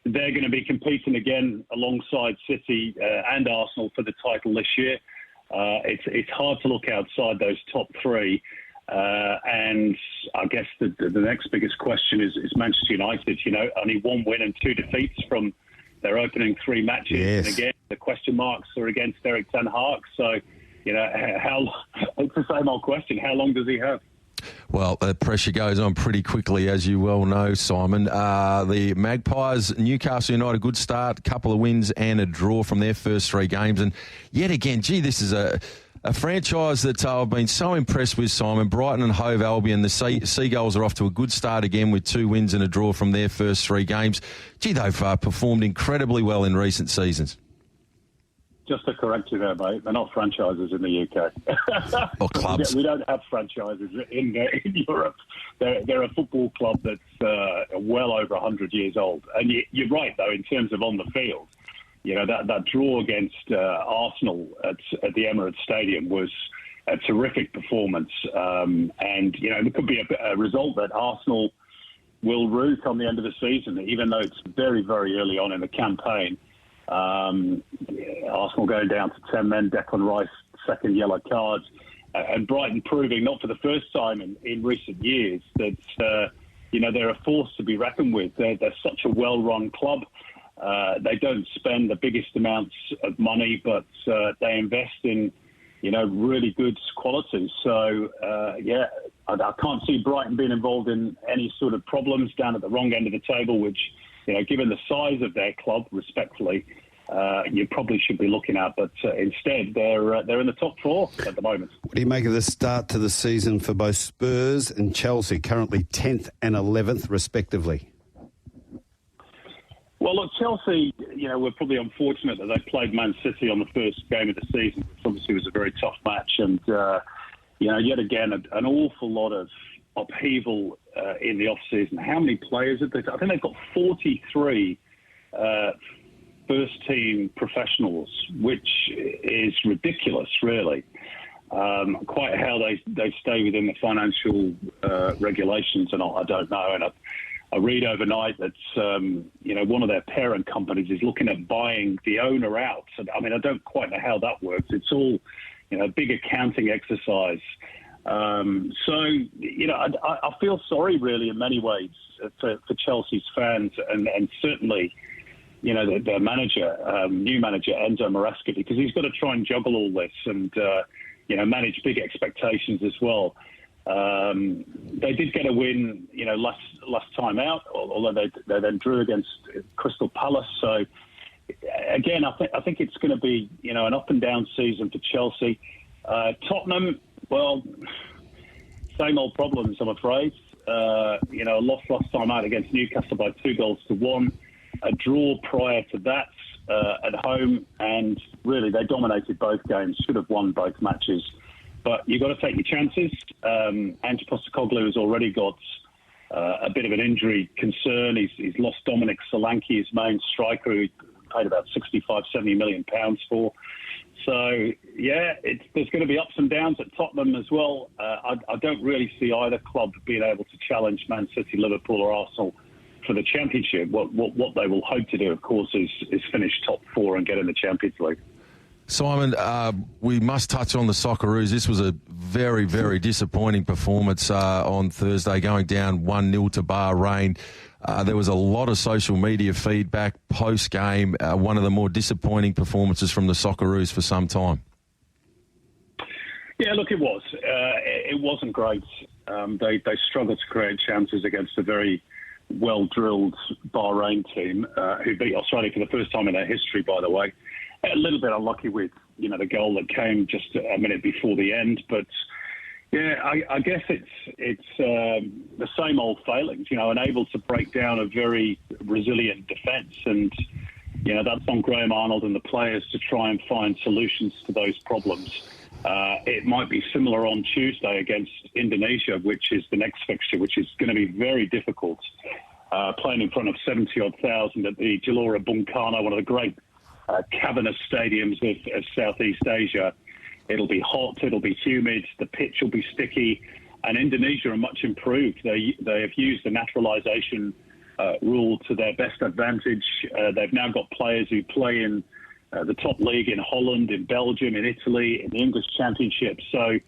they're going to be competing again alongside City and Arsenal for the title this year. It's hard to look outside those top 3. And I guess the next biggest question is Manchester United. Only 1 win and 2 defeats from their opening 3 matches. Yes. And again, the question marks are against Erik ten Hag. So, it's the same old question. How long does he have? Well, the pressure goes on pretty quickly, as you well know, Simon. The Magpies, Newcastle United, a good start, a couple of wins and a draw from their first 3 games. And yet again, this is a franchise that I've been so impressed with, Simon. Brighton and Hove Albion, the Seagulls are off to a good start again with 2 wins and a draw from their first 3 games. They've performed incredibly well in recent seasons. Just to correct you there, mate, they're not franchises in the UK. Or clubs. We don't have franchises in Europe. They're a football club that's well over 100 years old. And you're right, though, in terms of on the field. That draw against Arsenal at the Emirates Stadium was a terrific performance. And, it could be a result that Arsenal will root on the end of the season, even though it's very, very early on in the campaign. Arsenal going down to 10 men, Declan Rice, second yellow card. and Brighton proving, not for the first time in recent years, that they're a force to be reckoned with. They're such a well-run club. They don't spend the biggest amounts of money, but they invest in, really good qualities. So, I can't see Brighton being involved in any sort of problems down at the wrong end of the table, which, given the size of their club, respectfully, you probably should be looking at. But instead, they're in the top 4 at the moment. What do you make of the start to the season for both Spurs and Chelsea, currently 10th and 11th, respectively? Well, look, Chelsea, were probably unfortunate that they played Man City on the first game of the season, which obviously was a very tough match. And, yet again, an awful lot of upheaval in the off-season. How many players have they got? I think they've got 43 first-team professionals, which is ridiculous, really. Quite how they stay within the financial regulations and all, I don't know. And I read overnight that, one of their parent companies is looking at buying the owner out. I mean, I don't quite know how that works. It's all, a big accounting exercise. I feel sorry, really, in many ways for Chelsea's fans and certainly, their manager, new manager, Enzo Maresca, because he's got to try and juggle all this and, manage big expectations as well. They did get a win, last time out, although they then drew against Crystal Palace. So, again, I think it's going to be, an up and down season for Chelsea. Tottenham, well, same old problems, I'm afraid. Lost last time out against Newcastle by 2-1. A draw prior to that at home, and really they dominated both games, should have won both matches. But you've got to take your chances. Ange Postecoglou has already got a bit of an injury concern. He's lost Dominic Solanke, his main striker, who he paid about £65-70 million for. So, there's going to be ups and downs at Tottenham as well. I don't really see either club being able to challenge Man City, Liverpool or Arsenal for the Championship. What they will hope to do, of course, is finish top 4 and get in the Champions League. Simon, we must touch on the Socceroos. This was a very, very disappointing performance on Thursday, going down 1-0 to Bahrain. There was a lot of social media feedback post-game, one of the more disappointing performances from the Socceroos for some time. Yeah, look, it was. It wasn't great. They struggled to create chances against a very well-drilled Bahrain team who beat Australia for the first time in their history, by the way. A little bit unlucky with, the goal that came just a minute before the end. But, I guess it's the same old failings, unable to break down a very resilient defence. And, that's on Graham Arnold and the players to try and find solutions to those problems. It might be similar on Tuesday against Indonesia, which is the next fixture, which is going to be very difficult. Playing in front of 70-odd thousand at the Gelora Bung Karno, one of the great cavernous stadiums of Southeast Asia. It'll be hot, it'll be humid, the pitch will be sticky, and Indonesia are much improved. They have used the naturalisation rule to their best advantage. They've now got players who play in the top league in Holland, in Belgium, in Italy, in the English Championship. So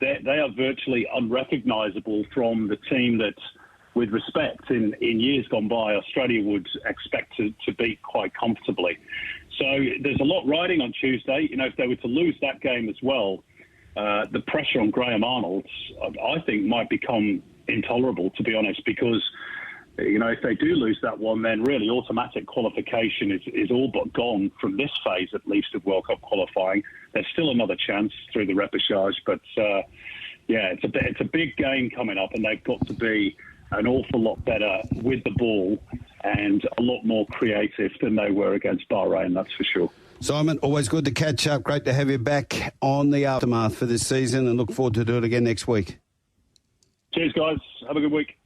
they are virtually unrecognisable from the team that, with respect, in years gone by, Australia would expect to beat quite comfortably. So there's a lot riding on Tuesday. If they were to lose that game as well, the pressure on Graham Arnold, I think, might become intolerable, to be honest, because, if they do lose that one, then really automatic qualification is all but gone from this phase, at least, of World Cup qualifying. There's still another chance through the repechage, but, it's a big game coming up, and they've got to be an awful lot better with the ball and a lot more creative than they were against Bahrain, that's for sure. Simon, always good to catch up. Great to have you back on the aftermath for this season, and look forward to do it again next week. Cheers, guys. Have a good week.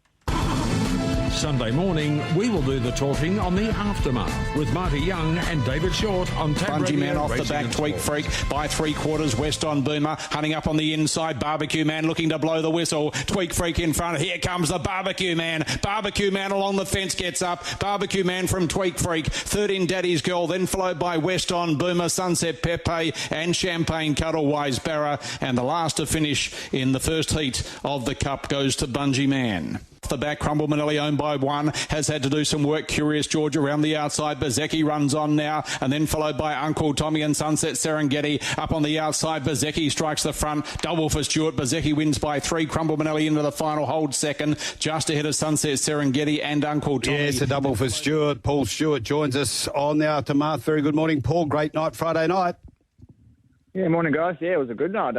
Sunday morning, we will do the talking on the Aftermath with Marty Young and David Shortte on Tab Bungee Radio. Man off the Racing back, and Tweak Sport. Freak by 3/4 west on Boomer, hunting up on the inside. Barbecue Man looking to blow the whistle. Tweak Freak in front. Here comes the Barbecue Man. Barbecue Man along the fence gets up. Barbecue Man from Tweak Freak. Third in Daddy's Girl, then followed by West on Boomer, Sunset Pepe and Champagne Cuddleways Barra. And the last to finish in the first heat of the Cup goes to Bungee Man. The back, Crumble Manelli owned by one, has had to do some work. Curious George around the outside. Bezecchi runs on now, and then followed by Uncle Tommy and Sunset Serengeti up on the outside. Bezecchi strikes the front. Double for Stuart. Bezecchi wins by 3. Crumble Manelli into the final hold second, just ahead of Sunset Serengeti and Uncle Tommy. Yes, a double for Stuart. Paul Stewart joins us on the Aftermath. Very good morning, Paul. Great night Friday night. Yeah, morning, guys. Yeah, it was a good night.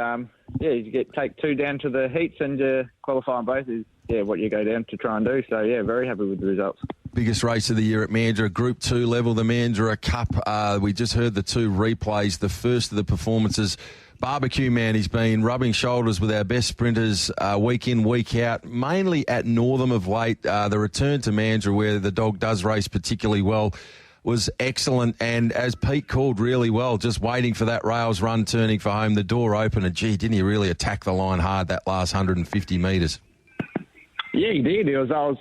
You take 2 down to the heats and qualify on both is what you go down to try and do. So, very happy with the results. Biggest race of the year at Mandurah, Group 2 level, the Mandurah Cup. We just heard the 2 replays, the first of the performances. Barbecue Man, he's been rubbing shoulders with our best sprinters week in, week out, mainly at Northam of late. The return to Mandurah, where the dog does race particularly well, was excellent, and as Pete called really well, just waiting for that rails run, turning for home, the door open, and gee, didn't he really attack the line hard that last 150 metres? Yeah, he did. I was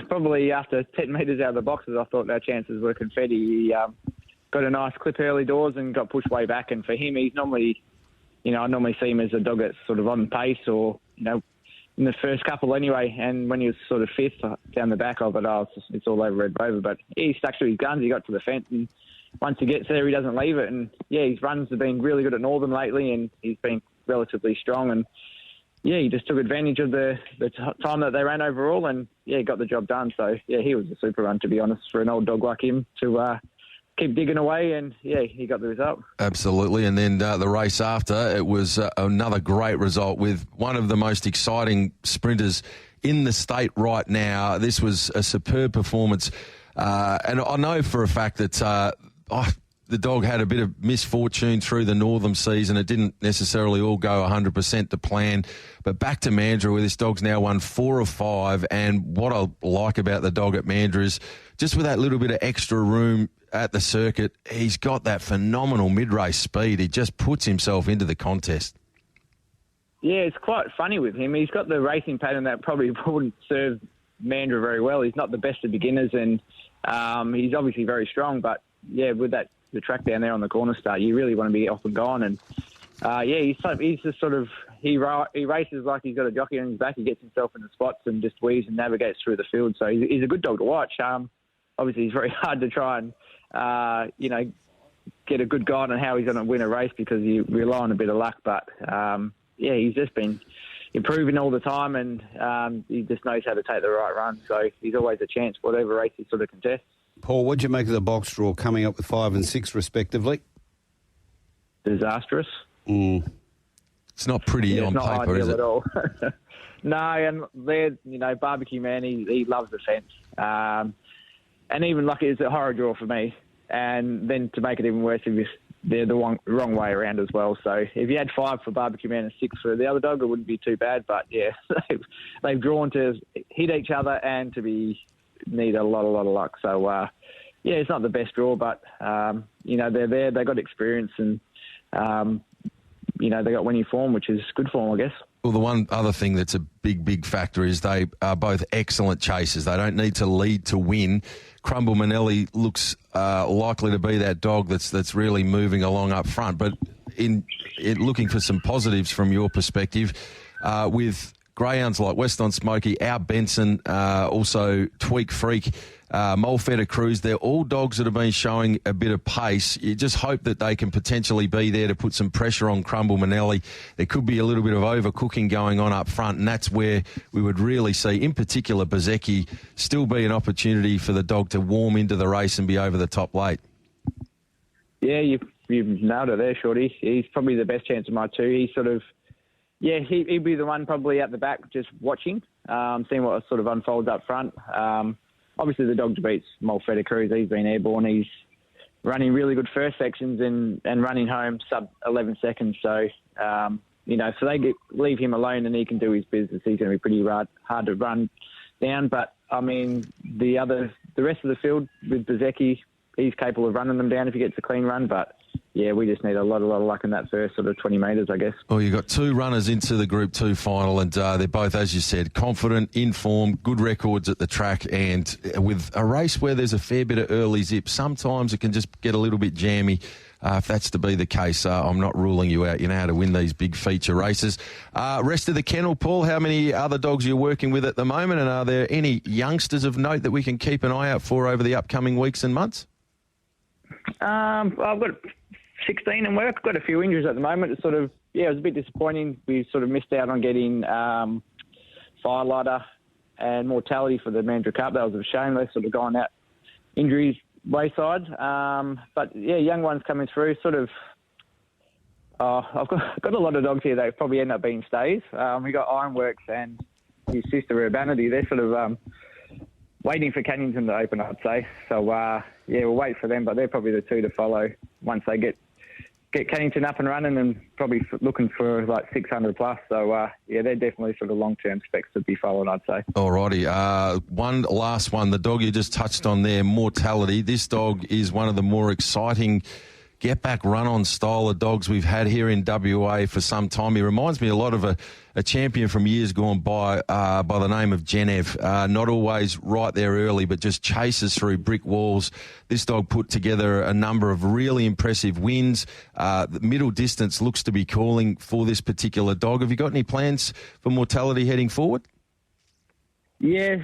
probably after 10 metres out of the boxes, I thought our chances were confetti. He got a nice clip early doors and got pushed way back, and for him, he's normally, I normally see him as a dog that's sort of on pace or, in the first couple anyway, and when he was sort of 5th down the back, I thought, it's all over Red Rover. But he stuck to his guns, he got to the fence, and once he gets there, he doesn't leave it. And, his runs have been really good at Northern lately, and he's been relatively strong. And, he just took advantage of the time that they ran overall, and, he got the job done. So, he was a super run, to be honest, for an old dog like him to keep digging away, and he got the result. Absolutely. And then the race after, it was another great result with one of the most exciting sprinters in the state right now. This was a superb performance, and I know for a fact that the dog had a bit of misfortune through the Northern season. It didn't necessarily all go 100% to plan, but back to Mandurah, where this dog's now won 4 of 5, and what I like about the dog at Mandurah is just with that little bit of extra room at the circuit, he's got that phenomenal mid-race speed. He just puts himself into the contest. Yeah, it's quite funny with him. He's got the racing pattern that probably wouldn't serve Mandurah very well. He's not the best of beginners, and he's obviously very strong. But with the track down there on the corner start, you really want to be off and gone. And he's just sort of he races like he's got a jockey on his back. He gets himself in the spots and just weaves and navigates through the field. So he's a good dog to watch. Obviously, he's very hard to try and get a good guide on how he's going to win a race because you rely on a bit of luck. But, he's just been improving all the time, and he just knows how to take the right run. So he's always a chance, whatever race he sort of contests. Paul, what do you make of the box draw coming up with 5 and 6 respectively? Disastrous. It's not pretty on not paper, is it? At all. No, and they're, Barbecue Man, he loves the fence. And even lucky, it's a horror draw for me. And then to make it even worse, they're the wrong way around as well. So if you had 5 for Barbecue Man and 6 for the other dog, it wouldn't be too bad. But they've drawn to hit each other and to need a lot of luck. So it's not the best draw, but they're there. They got experience and they got winning form, which is good form, I guess. Well, the one other thing that's a big factor is they are both excellent chasers. They don't need to lead to win. Crumble Manelli looks likely to be that dog that's really moving along up front. But in looking for some positives from your perspective, with greyhounds like West on Smoky, Our Benson, also Tweak Freak, Molfetta Cruz, they're all dogs that have been showing a bit of pace. You just hope that they can potentially be there to put some pressure on Crumble Manelli. There could be a little bit of overcooking going on up front, and that's where we would really see, in particular, Bezecchi still be an opportunity for the dog to warm into the race and be over the top late. Yeah, you've nailed it there, Shorty. He's probably the best chance of my 2. He's sort of, he'd be the one probably at the back just watching, seeing what sort of unfolds up front. Obviously, the dog beats Molfetta Cruz. He's been airborne. He's running really good first sections and running home sub 11 seconds. So, so they leave him alone and he can do his business. He's going to be pretty hard to run down. But I mean, the rest of the field with Bezecchi, he's capable of running them down if he gets a clean run, but yeah, we just need a lot of luck in that first sort of 20 metres, I guess. Well, you've got 2 runners into the Group 2 final, and they're both, as you said, confident, in form, good records at the track, and with a race where there's a fair bit of early zip, sometimes it can just get a little bit jammy. If that's to be the case, I'm not ruling you out. You know how to win these big feature races. Rest of the kennel, Paul, how many other dogs are you working with at the moment, and are there any youngsters of note that we can keep an eye out for over the upcoming weeks and months? I've got 16 in work. Got a few injuries at the moment. It's sort of, it was a bit disappointing. We sort of missed out on getting Firelighter and Mortality for the Mandurah Cup. That was a shame. They've sort of gone out injuries wayside. But yeah, young ones coming through. Sort of, I've got a lot of dogs here that probably end up being stays. We got Ironworks and his sister Urbanity. They're sort of waiting for Cannington to open, I'd say. So we'll wait for them, but they're probably the 2 to follow once they get Cannington up and running, and probably looking for like 600 plus. So they're definitely sort of long-term specs to be followed, I'd say. Alrighty, one last one. The dog you just touched on there, Mortality. This dog is one of the more exciting get-back run-on style of dogs we've had here in WA for some time. He reminds me a lot of a champion from years gone by the name of Genev. Not always right there early, but just chases through brick walls. This dog put together a number of really impressive wins. The middle distance looks to be calling for this particular dog. Have you got any plans for Mortality heading forward? Yeah,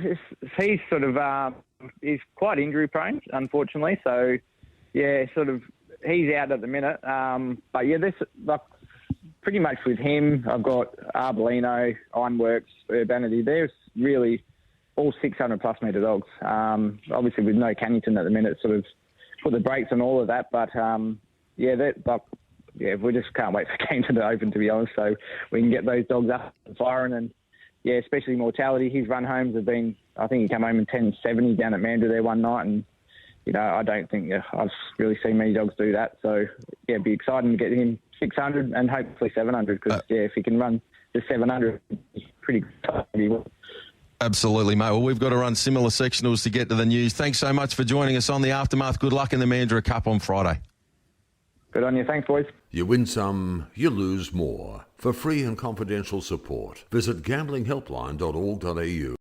he's sort of he's quite injury-prone, unfortunately. So, yeah, sort of he's out at the minute. But yeah, this like pretty much with him. I've got Arbolino, Ironworks, Urbanity. They're really all 600 plus metre dogs. Obviously with no Cannington at the minute, sort of put the brakes on all of that. But we just can't wait for Cannington to open, to be honest. So we can get those dogs up and firing, and yeah, especially Mortality. His run homes have been, I think he came home in 10.70 down at Mandurah there one night, and I don't think I've really seen many dogs do that. So, yeah, it'd be exciting to get him 600 and hopefully 700 because, if he can run the 700, it's pretty good. Absolutely, mate. Well, we've got to run similar sectionals to get to the news. Thanks so much for joining us on The Aftermath. Good luck in the Mandurah Cup on Friday. Good on you. Thanks, boys. You win some, you lose more. For free and confidential support, visit gamblinghelpline.org.au.